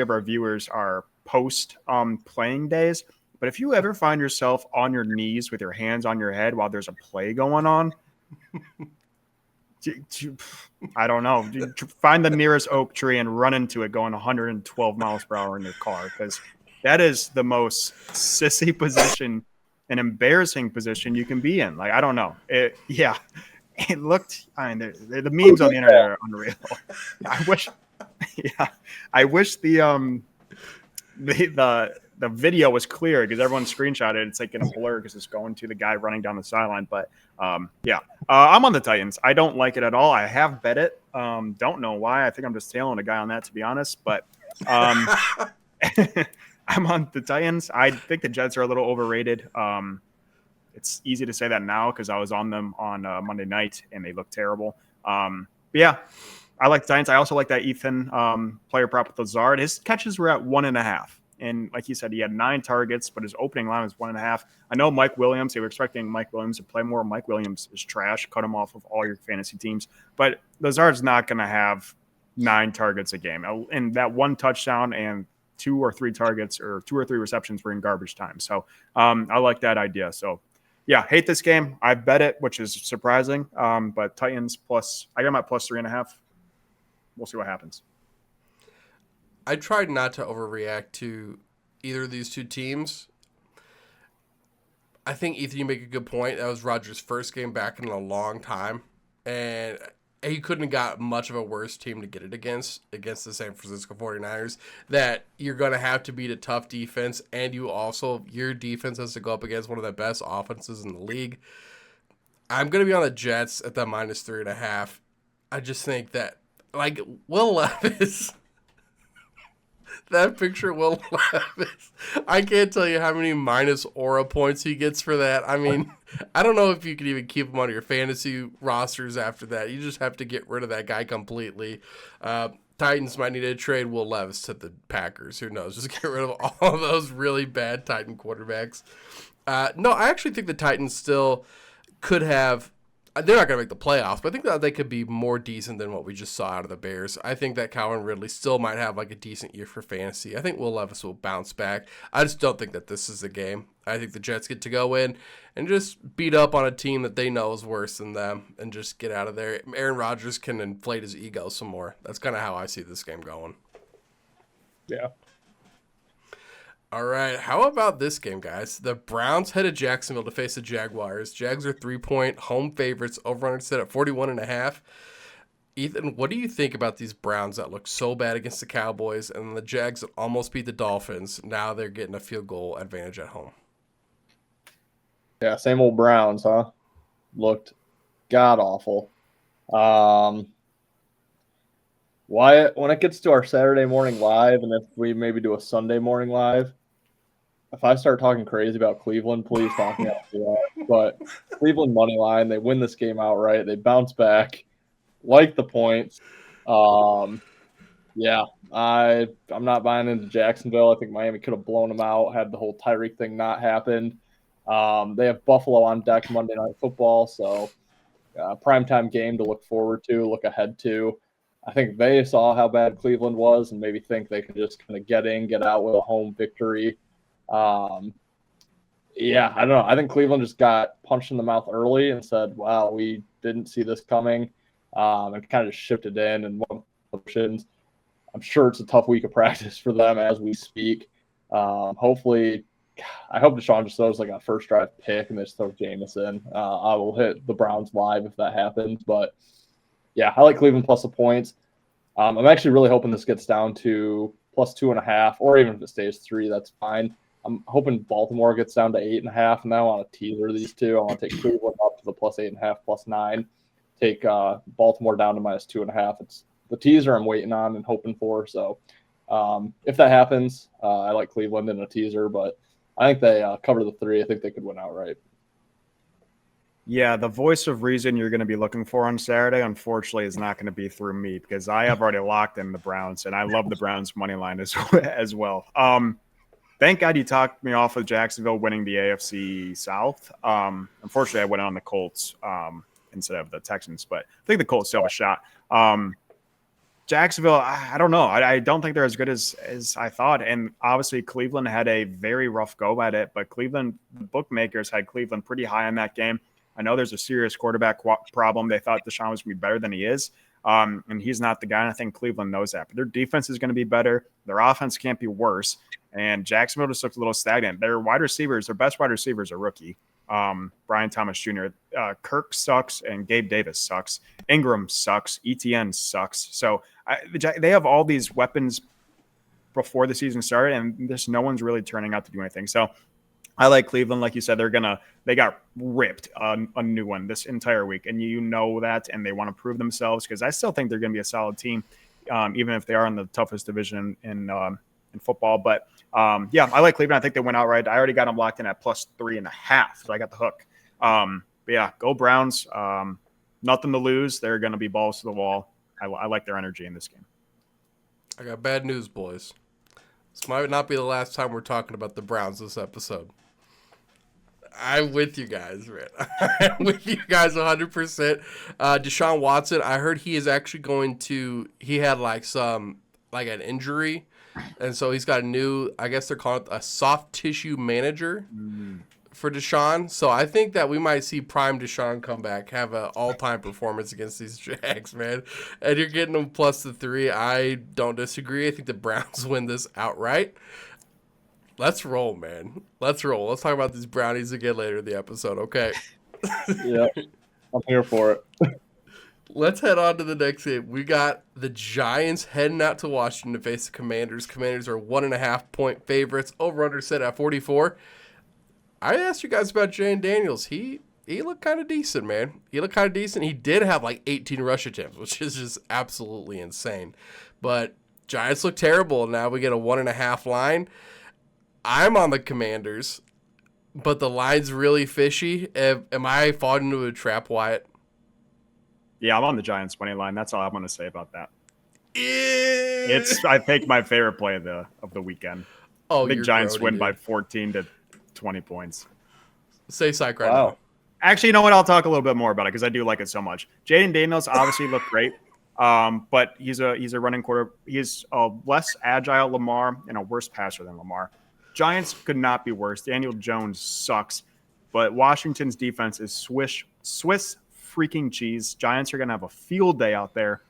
our viewers are post playing days. But if you ever find yourself on your knees with your hands on your head while there's a play going on. I don't know. Find the nearest oak tree and run into it going 112 miles per hour in your car, because that is the most sissy position and embarrassing position you can be in. Like, I don't know. It looked. I mean, the memes on the internet are unreal. I wish the video was clear, because everyone screenshotted it. It's like in a blur because it's going to the guy running down the sideline. But I'm on the Titans. I don't like it at all. I have bet it. Don't know why. I think I'm just tailing a guy on that, to be honest. But I'm on the Titans. I think the Jets are a little overrated. It's easy to say that now because I was on them on Monday night and they look terrible. But yeah, I like the Titans. I also like that Ethan player prop with Lazard. His catches were at 1.5. And like you said, he had 9 targets, but his opening line was 1.5. I know Mike Williams, they were expecting Mike Williams to play more. Mike Williams is trash. Cut him off of all your fantasy teams. But Lazard's not going to have 9 targets a game. And that 1 touchdown and 2 or 3 targets or 2 or 3 receptions were in garbage time. So I like that idea. So, yeah, hate this game. I bet it, which is surprising. But Titans plus, I got them at plus 3.5. We'll see what happens. I tried not to overreact to either of these two teams. I think, Ethan, you make a good point. That was Rodgers' first game back in a long time. And he couldn't have got much of a worse team to get it against the San Francisco 49ers, that you're going to have to beat a tough defense, and your defense has to go up against one of the best offenses in the league. I'm going to be on the Jets at that -3.5. I just think that, like, Will Levis, that picture of Will Levis, I can't tell you how many minus aura points he gets for that. I mean, I don't know if you can even keep him on your fantasy rosters after that. You just have to get rid of that guy completely. Titans might need to trade Will Levis to the Packers. Who knows? Just get rid of all of those really bad Titan quarterbacks. No, I actually think the Titans still could have. They're not going to make the playoffs, but I think that they could be more decent than what we just saw out of the Bears. I think that Calvin Ridley still might have like a decent year for fantasy. I think Will Levis will bounce back. I just don't think that this is the game. I think the Jets get to go in and just beat up on a team that they know is worse than them and just get out of there. Aaron Rodgers can inflate his ego some more. That's kind of how I see this game going. Yeah. All right, how about this game, guys? The Browns head to Jacksonville to face the Jaguars. Jags are 3-point home favorites. Over-under set at 41.5. Ethan, what do you think about these Browns that look so bad against the Cowboys and the Jags that almost beat the Dolphins? Now they're getting a field goal advantage at home. Yeah, same old Browns, huh? Looked god-awful. Wyatt, when it gets to our Saturday morning live, and if we maybe do a Sunday morning live, if I start talking crazy about Cleveland, please talk me up to that. But Cleveland money line, they win this game outright. They bounce back, like the points. Yeah, I'm not buying into Jacksonville. I think Miami could have blown them out had the whole Tyreek thing not happened. They have Buffalo on deck Monday Night Football, so primetime game to look forward to, look ahead to. I think they saw how bad Cleveland was and maybe think they can just kind of get out with a home victory. Yeah, I don't know. I think Cleveland just got punched in the mouth early and said, wow, we didn't see this coming, and kind of just shifted in and won options. I'm sure it's a tough week of practice for them as we speak. Hopefully, I hope Deshaun just throws like a first drive pick and they just throw Jameson. I will hit the Browns live if that happens. But yeah, I like Cleveland plus the points. I'm actually really hoping this gets down to plus 2.5, or even if it stays 3, that's fine. I'm hoping Baltimore gets down to 8.5, and then I want to teaser these two. I want to take Cleveland up to the plus 8.5, plus 9. Take Baltimore down to minus 2.5. It's the teaser I'm waiting on and hoping for. So if that happens, I like Cleveland in a teaser, but I think they cover the 3. I think they could win outright. Yeah, the voice of reason you're going to be looking for on Saturday, unfortunately, is not going to be through me because I have already locked in the Browns, and I love the Browns money line as well. Thank God you talked me off of Jacksonville winning the AFC South. Unfortunately, I went on the Colts instead of the Texans, but I think the Colts still have a shot. Jacksonville, I don't know. I don't think they're as good as I thought. And obviously, Cleveland had a very rough go at it, but the bookmakers had Cleveland pretty high in that game. I know there's a serious quarterback problem. They thought Deshaun was going to be better than he is. And he's not the guy. And I think Cleveland knows that. But their defense is going to be better. Their offense can't be worse. And Jacksonville just looked a little stagnant. Their wide receivers, their best wide receivers are rookie. Brian Thomas Jr. Kirk sucks and Gabe Davis sucks. Ingram sucks. ETN sucks. So they have all these weapons before the season started, and just no one's really turning out to do anything. So I like Cleveland. Like you said, they got ripped a new one this entire week, and you know that, and they want to prove themselves because I still think they're going to be a solid team, even if they are in the toughest division in football. But yeah, I like Cleveland. I think they went outright. I already got them locked in at plus 3.5, so I got the hook. But yeah, go Browns. Nothing to lose. They're going to be balls to the wall. I like their energy in this game. I got bad news, boys. This might not be the last time we're talking about the Browns this episode. I'm with you guys, man. I'm with you guys 100%. Deshaun Watson, I heard he is actually he had an injury, and so he's got a new, I guess they're calling it a soft tissue manager for Deshaun. So I think that we might see prime Deshaun come back, have an all-time performance against these Jags, man. And you're getting them plus the 3. I don't disagree. I think the Browns win this outright. Let's roll, man. Let's roll. Let's talk about these Brownies again later in the episode, okay? Yeah, I'm here for it. Let's head on to the next game. We got the Giants heading out to Washington to face the Commanders. Commanders are 1.5-point favorites. Over-under set at 44. I asked you guys about Jane Daniels. He looked kind of decent, man. He looked kind of decent. He did have like 18 rush attempts, which is just absolutely insane. But Giants look terrible. Now we get a 1.5 line. I'm on the Commanders, but the line's really fishy. Am I falling into a trap, Wyatt? Yeah, I'm on the Giants money line. That's all I'm going to say about that. Yeah. It's, I think, my favorite play of the weekend. Oh, I think you're Giants grody, win dude. by 14 to 20 points. Say psych right Wow. now. Actually, you know what? I'll talk a little bit more about it because I do like it so much. Jaden Daniels obviously looked great, but he's a running quarter. He's a less agile Lamar and a worse passer than Lamar. Giants could not be worse. Daniel Jones sucks, but Washington's defense is Swiss freaking cheese. Giants are going to have a field day out there.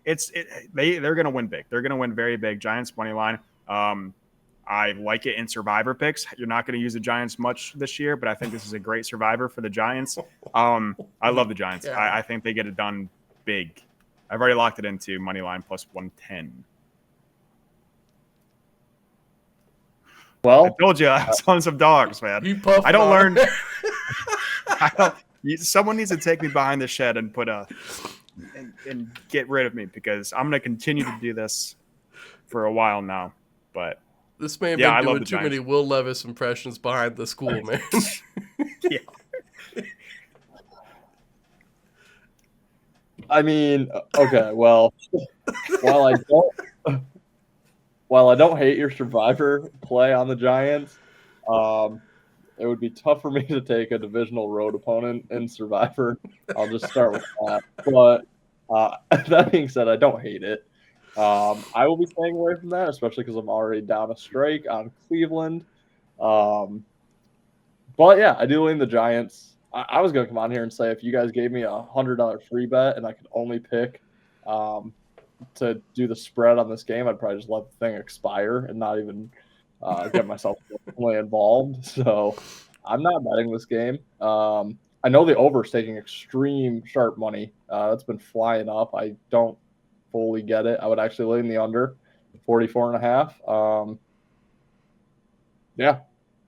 They're going to win big. They're going to win very big. Giants money line. I like it in survivor picks. You're not going to use the Giants much this year, but I think this is a great survivor for the Giants. I love the Giants. Yeah. I think they get it done big. I've already locked it into money line plus 110. I Well, told you I was on some dogs, man. You puffed I don't on. learn. Someone needs to take me behind the shed and and get rid of me because I'm going to continue to do this for a while now. But This man Yeah, I been love doing the too Giants. many Will Levis impressions behind the school, man. yeah, I mean, okay, well, while I don't hate your survivor play on the Giants, it would be tough for me to take a divisional road opponent in survivor. I'll just start with that. But that being said, I don't hate it. I will be staying away from that, especially because I'm already down a strike on Cleveland. But yeah, I do lean the Giants. I was going to come on here and say if you guys gave me $100 free bet and I could only pick to do the spread on this game, I'd probably just let the thing expire and not even get myself personally involved. So I'm not betting this game. I know the over is taking extreme sharp money. That's been flying up. I don't fully get it. I would actually lean the under 44.5. Yeah.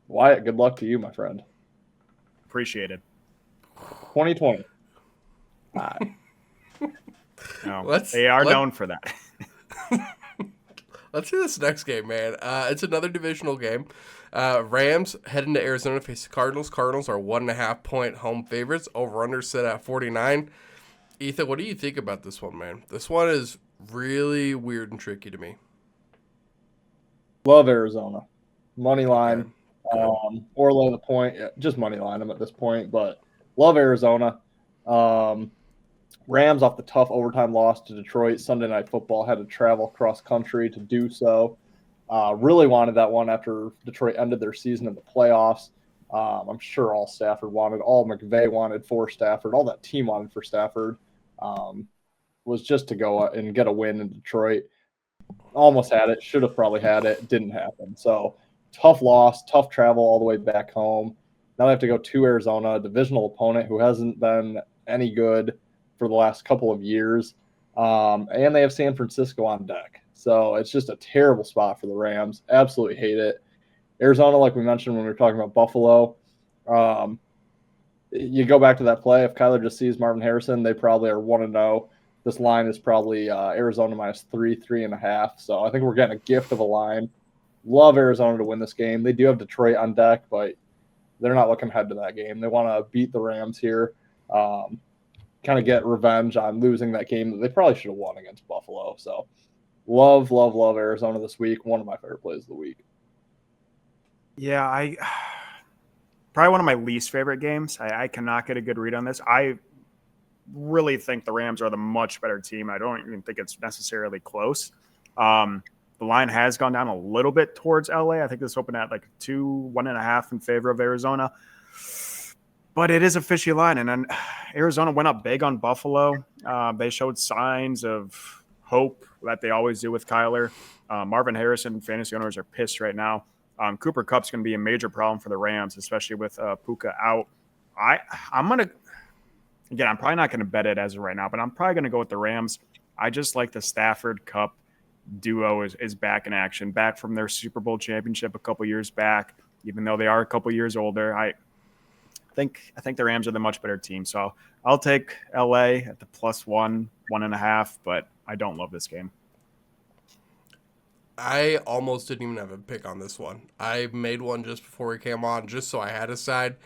Wyatt, good luck to you, my friend. appreciate it. 2020. No, they are known for that. Let's see this next game, man. It's another divisional game. Rams heading to Arizona to face the Cardinals. Cardinals are 1.5-point home favorites. Over-under set at 49. Ethan, what do you think about this one, man? This one is really weird and tricky to me. Love Arizona. Money line. Okay. Or lay the point. Yeah, just money line them at this point, but love Arizona. Rams off the tough overtime loss to Detroit. Sunday Night Football had to travel cross country to do so. Really wanted that one after Detroit ended their season in the playoffs. I'm sure all Stafford wanted, all McVay wanted for Stafford, all that team wanted for Stafford was just to go and get a win in Detroit. Almost had it, should have probably had it, didn't happen. So tough loss, tough travel all the way back home. Now they have to go to Arizona, a divisional opponent who hasn't been any good for the last couple of years. And they have San Francisco on deck. So it's just a terrible spot for the Rams. Absolutely hate it. Arizona, like we mentioned when we were talking about Buffalo, you go back to that play. If Kyler just sees Marvin Harrison, they probably are 1-0. This line is probably Arizona minus 3.5. So I think we're getting a gift of a line. Love Arizona to win this game. They do have Detroit on deck, but they're not looking ahead to that game. They want to beat the Rams here, kind of get revenge on losing that game that they probably should have won against Buffalo. So love Arizona this week. One of my favorite plays of the week. Yeah, I probably one of my least favorite games. I cannot get a good read on this. I really think the Rams are the much better team. I don't even think it's necessarily close. The line has gone down a little bit towards LA. I think this opened at like 1.5 in favor of Arizona. But it is a fishy line. And then Arizona went up big on Buffalo. They showed signs of hope that they always do with Kyler. Marvin Harrison, fantasy owners are pissed right now. Cooper Kupp's going to be a major problem for the Rams, especially with Puka out. I'm going to Again, I'm probably not going to bet it as of right now, but I'm probably going to go with the Rams. I just like the Stafford Cup duo is back in action, back from their Super Bowl championship a couple years back. Even though they are a couple years older, I think the Rams are the much better team. So I'll take LA at the +1, 1.5, but I don't love this game. I almost didn't even have a pick on this one. I made one just before we came on, just so I had a side.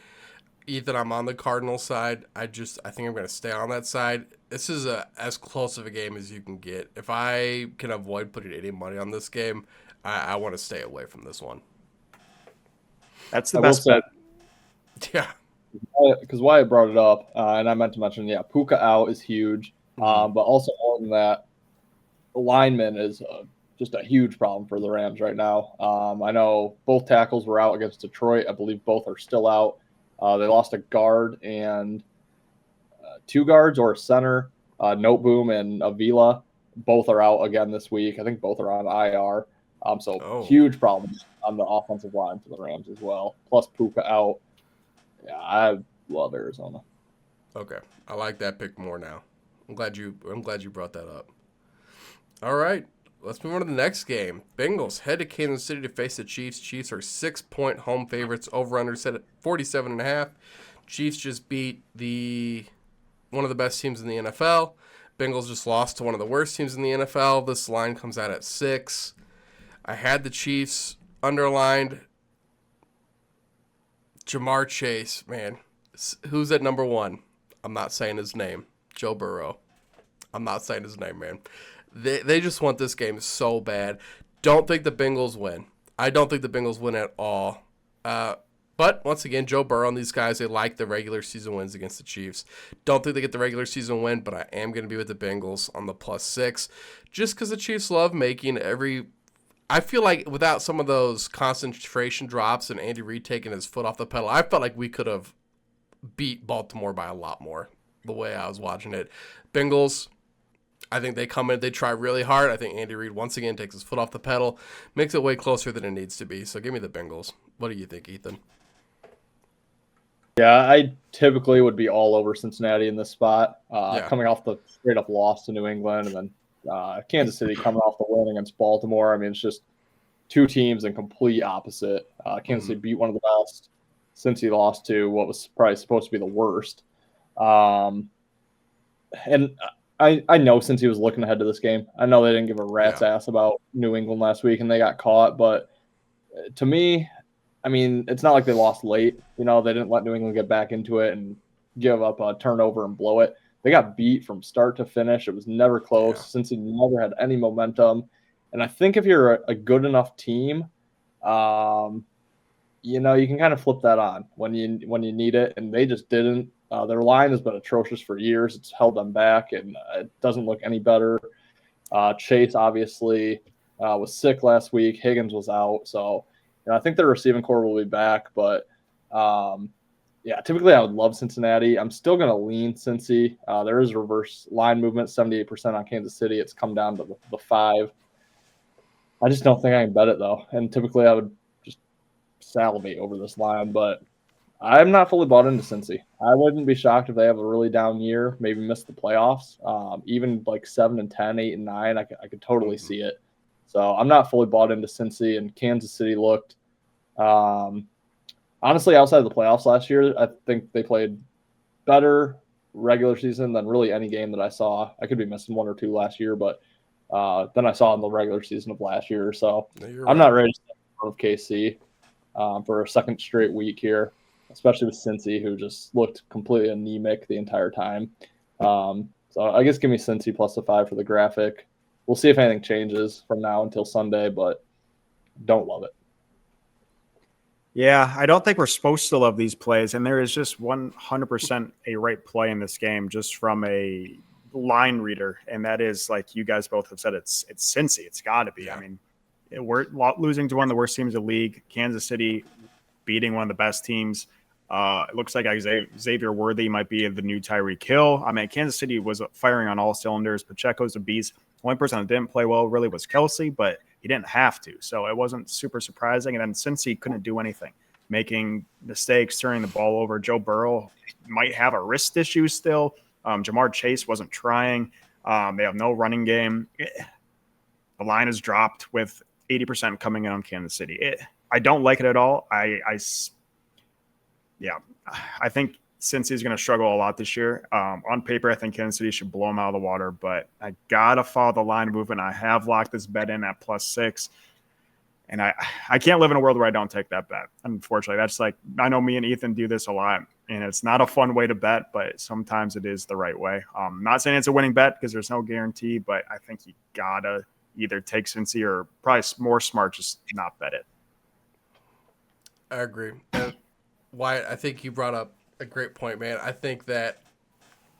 Ethan, I'm on the Cardinals side. I think I'm going to stay on that side. This is as close of a game as you can get. If I can avoid putting any money on this game, I want to stay away from this one. That's the best bet. Yeah. Because Wyatt brought it up, and I meant to mention, Puka out is huge. But also more than that, the lineman is just a huge problem for the Rams right now. I know both tackles were out against Detroit. I believe both are still out. They lost a guard and 2 guards or a center. Noteboom and Avila both are out again this week. I think both are on IR. Huge problems on the offensive line for the Rams as well. Plus Puka out. Yeah, I love Arizona. Okay, I like that pick more now. I'm glad you brought that up. All right, let's move on to the next game. Bengals head to Kansas City to face the Chiefs. Chiefs are 6-point home favorites. Over/under set at 47.5. Chiefs just beat one of the best teams in the NFL. Bengals just lost to one of the worst teams in the NFL. This line comes out at 6. I had the Chiefs underlined. Jamar Chase, man. Who's at number 1? I'm not saying his name. Joe Burrow. I'm not saying his name, man. They just want this game so bad. Don't think the Bengals win. I don't think the Bengals win at all. But once again, Joe Burrow and these guys, they like the regular season wins against the Chiefs. Don't think they get the regular season win, but I am going to be with the Bengals on the +6. Just because the Chiefs love making I feel like without some of those concentration drops and Andy Reid taking his foot off the pedal, I felt like we could have beat Baltimore by a lot more the way I was watching it. Bengals, I think they come in, they try really hard. I think Andy Reid once again takes his foot off the pedal, makes it way closer than it needs to be. So give me the Bengals. What do you think, Ethan? Yeah, I typically would be all over Cincinnati in this spot, coming off the straight-up loss to New England, and then Kansas City coming off the win against Baltimore. I mean, it's just two teams in complete opposite. Kansas City beat one of the best since he lost to what was probably supposed to be the worst. And I know since he was looking ahead to this game, I know they didn't give a rat's ass about New England last week and they got caught. But to me, I mean, it's not like they lost late. You know, they didn't let New England get back into it and give up a turnover and blow it. They got beat from start to finish. It was never close. Cincy never had any momentum. And I think if you're a good enough team, you know, you can kind of flip that on when you need it. And they just didn't. Their line has been atrocious for years. It's held them back, and it doesn't look any better. Chase obviously was sick last week. Higgins was out. So you know, I think their receiving core will be back. But, typically I would love Cincinnati. I'm still going to lean Cincy. There is reverse line movement, 78% on Kansas City. It's come down to the 5. I just don't think I can bet it, though. And typically I would just salivate over this line. But I'm not fully bought into Cincy. I wouldn't be shocked if they have a really down year, maybe miss the playoffs. Even like 7-10, 8-9, I could totally see it. So I'm not fully bought into Cincy, and Kansas City looked honestly, outside of the playoffs last year, I think they played better regular season than really any game that I saw. I could be missing one or two last year, but than I saw in the regular season of last year. So I'm not ready to step in front of KC for a second straight week here, especially with Cincy, who just looked completely anemic the entire time. So I guess give me Cincy plus the 5 for the graphic. We'll see if anything changes from now until Sunday, but don't love it. Yeah, I don't think we're supposed to love these plays, and there is just 100% a right play in this game just from a line reader, and that is, like you guys both have said, it's Cincy. It's got to be. Yeah. I mean, we're losing to one of the worst teams in the league. Kansas City beating one of the best teams. It looks like Xavier Worthy might be the new Tyreek Hill. I mean, Kansas City was firing on all cylinders. Pacheco's a beast. The only person that didn't play well really was Kelsey, but he didn't have to. So it wasn't super surprising. And then Cincy couldn't do anything. making mistakes, turning the ball over. Joe Burrow might have a wrist issue still. Jamar Chase wasn't trying. They have no running game. The line is dropped with 80% coming in on Kansas City. I don't like it at all. I think Cincy's going to struggle a lot this year. On paper, I think Kansas City should blow them out of the water, but I got to follow the line movement. I have locked this bet in at +6, and I can't live in a world where I don't take that bet. Unfortunately, that's like, I know me and Ethan do this a lot, and it's not a fun way to bet, but sometimes it is the right way. Not saying it's a winning bet because there's no guarantee, but I think you got to either take Cincy or probably more smart, just not bet it. I agree. And Wyatt, I think you brought up a great point, man. I think that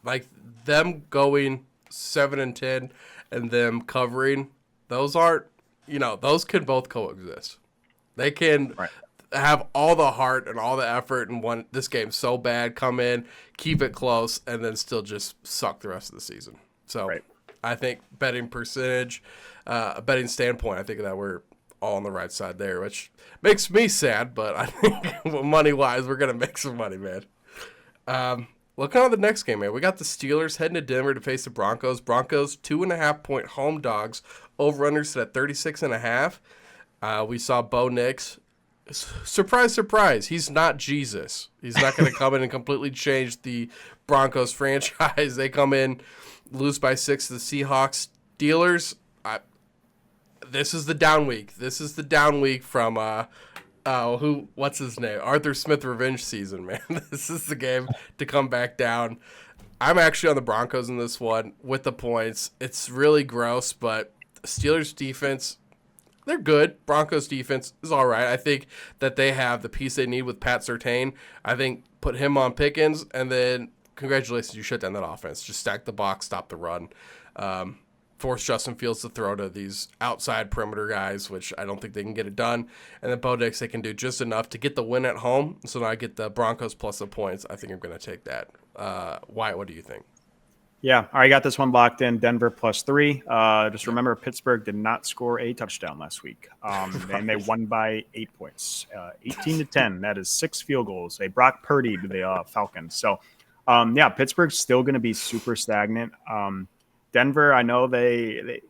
like them going 7-10 and them covering, those aren't, those can both coexist. They can have all the heart and all the effort and want this game so bad, come in, keep it close, and then still just suck the rest of the season. So I think betting percentage, betting standpoint, I think that we're all on the right side there, which makes me sad, but I think money-wise, we're going to make some money, man. Looking on the next game, man, we got the Steelers heading to Denver to face the Broncos. Broncos 2.5-point home dogs. Over-under set at 36.5. We saw Bo Nix. Surprise, surprise. He's not Jesus. He's not going to come in and completely change the Broncos franchise. They come in, lose by 6 to the Seahawks. Steelers, this is the down week. This is the down week from what's his name? Arthur Smith revenge season, man. This is the game to come back down. I'm actually on the Broncos in this one with the points. It's really gross, but Steelers defense, they're good. Broncos defense is all right. I think that they have the piece they need with Pat Surtain. I think put him on Pickens, and then congratulations, you shut down that offense. Just stack the box, stop the run. Force Justin Fields to throw to these outside perimeter guys, which I don't think they can get it done. And then Bo Nix, they can do just enough to get the win at home. So now I get the Broncos plus the points. I think I'm going to take that. Wyatt, what do you think? Yeah, I got this one locked in. Denver +3. Just remember, Pittsburgh did not score a touchdown last week, and they won by 8 points, 18-10. That is 6 field goals. They Brock Purdy to the Falcons. So, Pittsburgh's still going to be super stagnant. Denver, I know they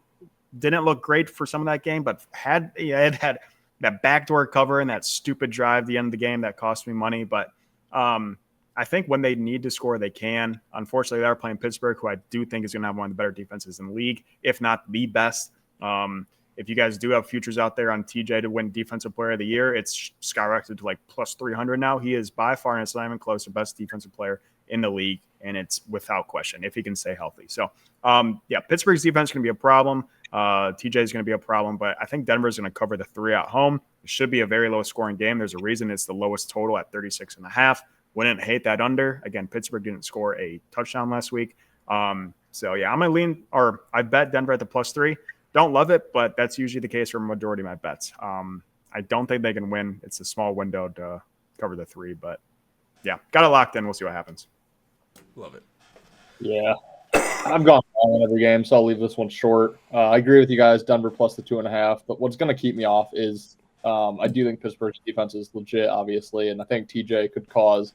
didn't look great for some of that game, but had that backdoor cover and that stupid drive at the end of the game that cost me money. But I think when they need to score, they can. Unfortunately, they are playing Pittsburgh, who I do think is going to have one of the better defenses in the league, if not the best. If you guys do have futures out there on TJ to win Defensive Player of the Year, it's skyrocketed to like +300 now. He is by far, and it's not even close, the best defensive player in the league, and it's without question if he can stay healthy. So, Pittsburgh's defense is going to be a problem. TJ is going to be a problem, but I think Denver is going to cover the 3 at home. It should be a very low-scoring game. There's a reason it's the lowest total at 36.5. Wouldn't hate that under. Again, Pittsburgh didn't score a touchdown last week. I'm going to lean, or I bet Denver at the +3. Don't love it, but that's usually the case for a majority of my bets. I don't think they can win. It's a small window to cover the 3, but got it locked in. We'll see what happens. Love it. Yeah. I've gone long in every game, so I'll leave this one short. I agree with you guys, Denver plus the 2.5, but what's going to keep me off is I do think Pittsburgh's defense is legit, obviously, and I think TJ could cause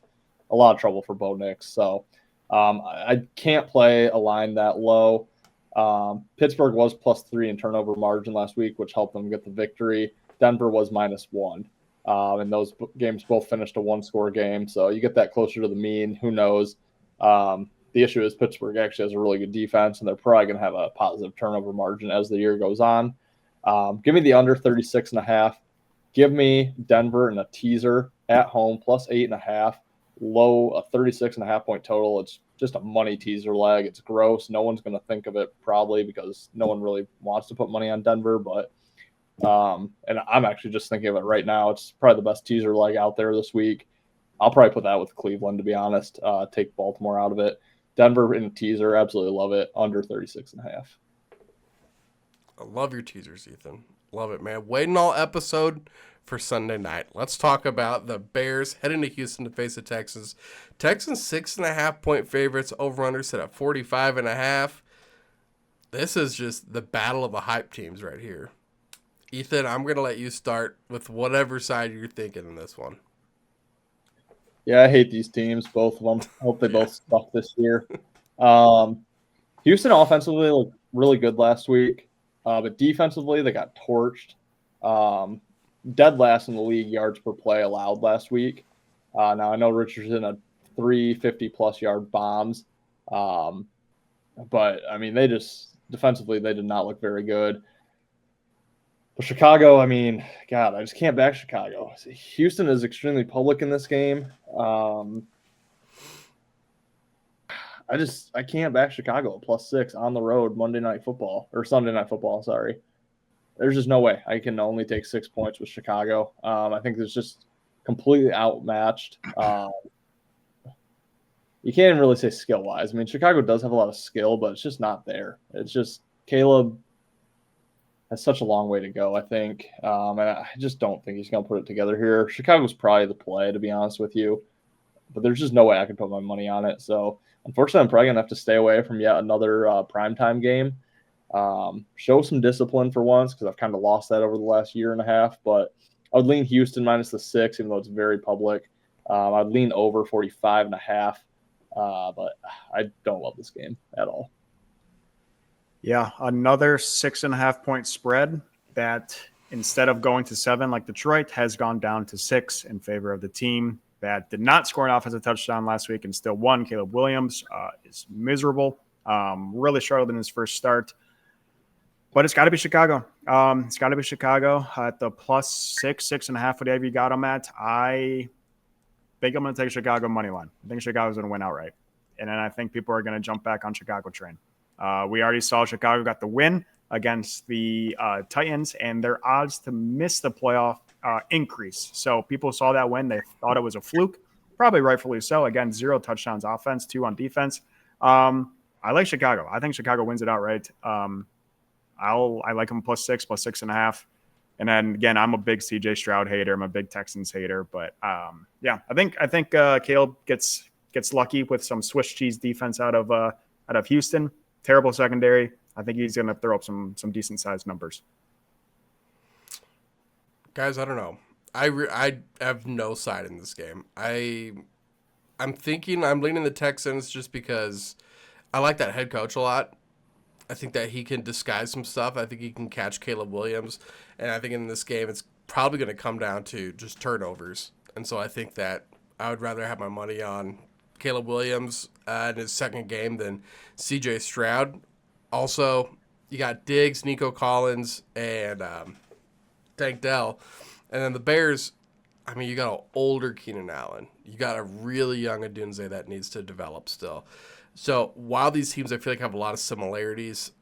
a lot of trouble for Bo Nix. So I can't play a line that low. Pittsburgh was +3 in turnover margin last week, which helped them get the victory. Denver was -1. And those games both finished a 1-score game. So you get that closer to the mean. Who knows? The issue is Pittsburgh actually has a really good defense, and they're probably going to have a positive turnover margin as the year goes on. Give me the under 36.5. Give me Denver in a teaser at home +8.5. Low a 36.5 point total. It's just a money teaser leg. It's gross. No one's going to think of it probably because no one really wants to put money on Denver, but and I'm actually just thinking of it right now. It's probably the best teaser leg out there this week. I'll probably put that with Cleveland, to be honest. Take Baltimore out of it. Denver in a teaser, absolutely love it. Under 36.5. I love your teasers, Ethan. Love it, man. Waiting all episode for Sunday night. Let's talk about the Bears heading to Houston to face the Texans. Texans 6.5 point favorites. Over-under set at 45.5. This is just the battle of the hype teams right here. Ethan, I'm going to let you start with whatever side you're thinking in this one. Yeah, I hate these teams, both of them. I hope they both suck this year. Houston offensively looked really good last week, but defensively they got torched. Dead last in the league yards per play allowed last week. Now I know Richardson had 350-plus yard bombs, but I mean they just defensively they did not look very good. But Chicago, I mean, God, I just can't back Chicago. Houston is extremely public in this game. I can't back Chicago +6 on the road Sunday Night Football. Sorry, there's just no way I can only take 6 points with Chicago. I think it's just completely outmatched. You can't even really say skill wise. I mean, Chicago does have a lot of skill, but it's just not there. It's just Caleb has such a long way to go, I think. And I just don't think he's going to put it together here. Chicago's probably the play, to be honest with you. But there's just no way I can put my money on it. So, unfortunately, I'm probably going to have to stay away from yet another primetime game. Show some discipline for once because I've kind of lost that over the last year and a half. But I would lean Houston -6, even though it's very public. I'd lean over 45.5. But I don't love this game at all. Yeah, another 6.5 point spread that instead of going to 7 like Detroit has gone down to 6 in favor of the team that did not score an offensive touchdown last week and still won. Caleb Williams is miserable. Really struggled in his first start. But it's got to be Chicago. It's got to be Chicago at the +6, 6.5, whatever you got them at. I think I'm going to take Chicago money line. I think Chicago's going to win outright. And then I think people are going to jump back on Chicago train. We already saw Chicago got the win against the Titans, and their odds to miss the playoff increase. So people saw that win. They thought it was a fluke, probably rightfully so. Again, 0 touchdowns offense, 2 on defense. I like Chicago. I think Chicago wins it outright. I like them +6, +6.5. And then again, I'm a big CJ Stroud hater. I'm a big Texans hater. But yeah, I think Caleb gets lucky with some Swiss cheese defense out of Houston. Terrible secondary. I think he's going to throw up some decent sized numbers. Guys, I don't know. I have no side in this game. I'm thinking I'm leaning the Texans just because I like that head coach a lot. I think that he can disguise some stuff. I think he can catch Caleb Williams. And I think in this game, it's probably going to come down to just turnovers. And so I think that I would rather have my money on Caleb Williams in his second game than CJ Stroud. Also, you got Diggs, Nico Collins, and Tank Dell. And then the Bears, I mean, you got an older Keenan Allen. You got a really young Adunze that needs to develop still. So while these teams I feel like have a lot of similarities,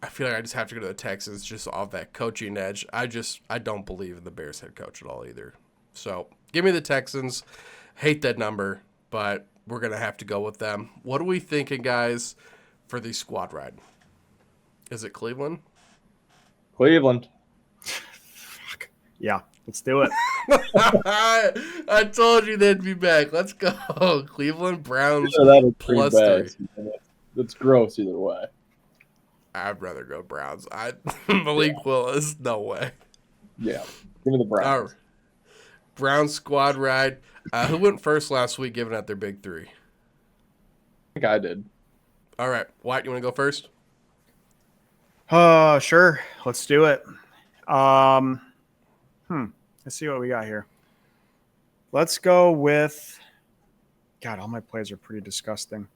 I feel like I just have to go to the Texans just off that coaching edge. I don't believe in the Bears head coach at all either. So give me the Texans. Hate that number, but we're going to have to go with them. What are we thinking, guys, for the squad ride? Is it Cleveland? Cleveland. Yeah, let's do it. I told you they'd be back. Let's go. Cleveland Browns +3. That's gross either way. I'd rather go Browns. Malik Willis, no way. Yeah, give me the Browns. All right. Browns squad ride. Who went first last week giving out their big 3? I think I did. All right. Wyatt, you want to go first? Sure. Let's do it. Let's see what we got here. Let's go with God, all my plays are pretty disgusting.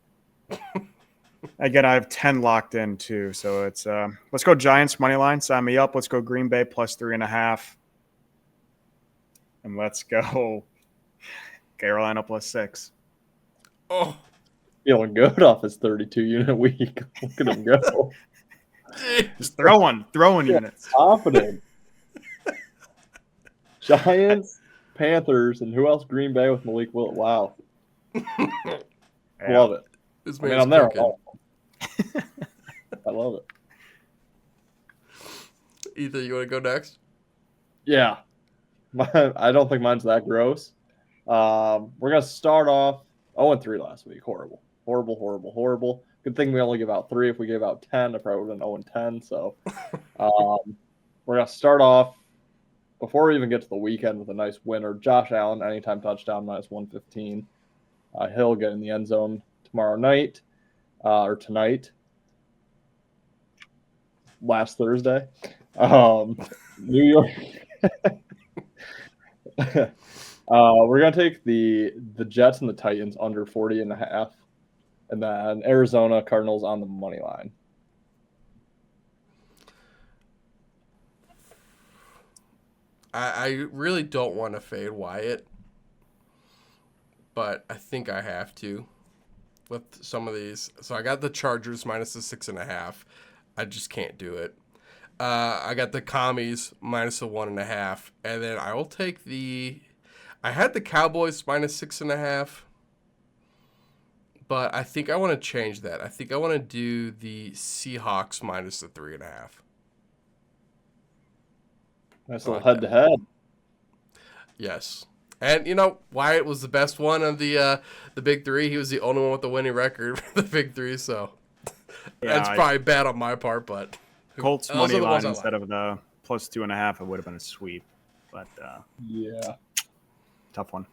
Again, I have 10 locked in too. So it's let's go Giants money line. Sign me up. Let's go Green Bay +3.5. And let's go Carolina +6. Oh, feeling good off his 32-unit week. Look at him go. Just throwing units. Confident. Giants, Panthers, and who else? Green Bay with Malik Willis. Wow. Love it. This I mean, man's I'm there. cooking. I love it. Ethan, you want to go next? Yeah. I don't think mine's that gross. We're going to start off 0-3 last week. Horrible. Good thing we only give out 3. If we gave out 10, I probably would have been 0-10. So we're going to start off before we even get to the weekend with a nice winner, Josh Allen, anytime touchdown, -115. He'll get in the end zone tomorrow night or tonight. Last Thursday. New York. We're going to take the Jets and the Titans under 40.5. And then Arizona Cardinals on the money line. I really don't want to fade Wyatt, but I think I have to with some of these. So I got the Chargers -6.5. I just can't do it. I got the Commies -1.5, and then I will take I had the Cowboys -6.5, but I think I want to change that. I think I want to do the Seahawks -3.5. Nice little head-to-head. Yes. And, Wyatt was the best one of the big three. He was the only one with the winning record for the big three, so that's probably bad on my part, but Colts money line instead of the +2.5, it would have been a sweep. But yeah, tough one.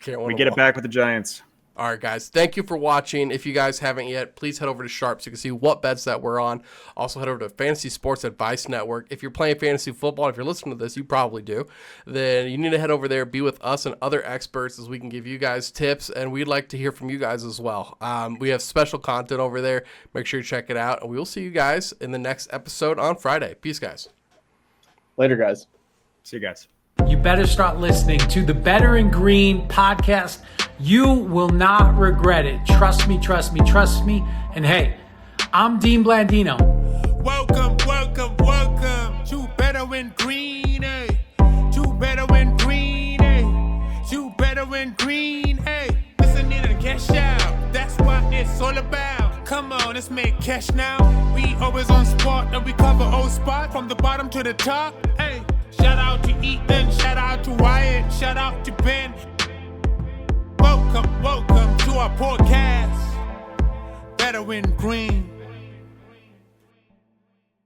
We get it back with the Giants. All right, guys. Thank you for watching. If you guys haven't yet, please head over to Sharp so you can see what bets that we're on. Also, head over to Fantasy Sports Advice Network. If you're playing fantasy football, if you're listening to this, you probably do, then you need to head over there, be with us and other experts as we can give you guys tips, and we'd like to hear from you guys as well. We have special content over there. Make sure you check it out, and we will see you guys in the next episode on Friday. Peace, guys. Later, guys. See you guys. You better start listening to the Better in Green podcast. You will not regret it. Trust me, trust me, trust me. And hey, I'm Dean Blandino. Welcome, welcome, welcome to Better in Green, eh? To Better in Green, eh? To Better in Green, eh? Listen in and cash out. That's what it's all about. Come on, let's make cash now. We always on spot and we cover all spot from the bottom to the top, hey. Shout out to Ethan, shout out to Wyatt, shout out to Ben. Welcome, welcome to our podcast. Better in Green.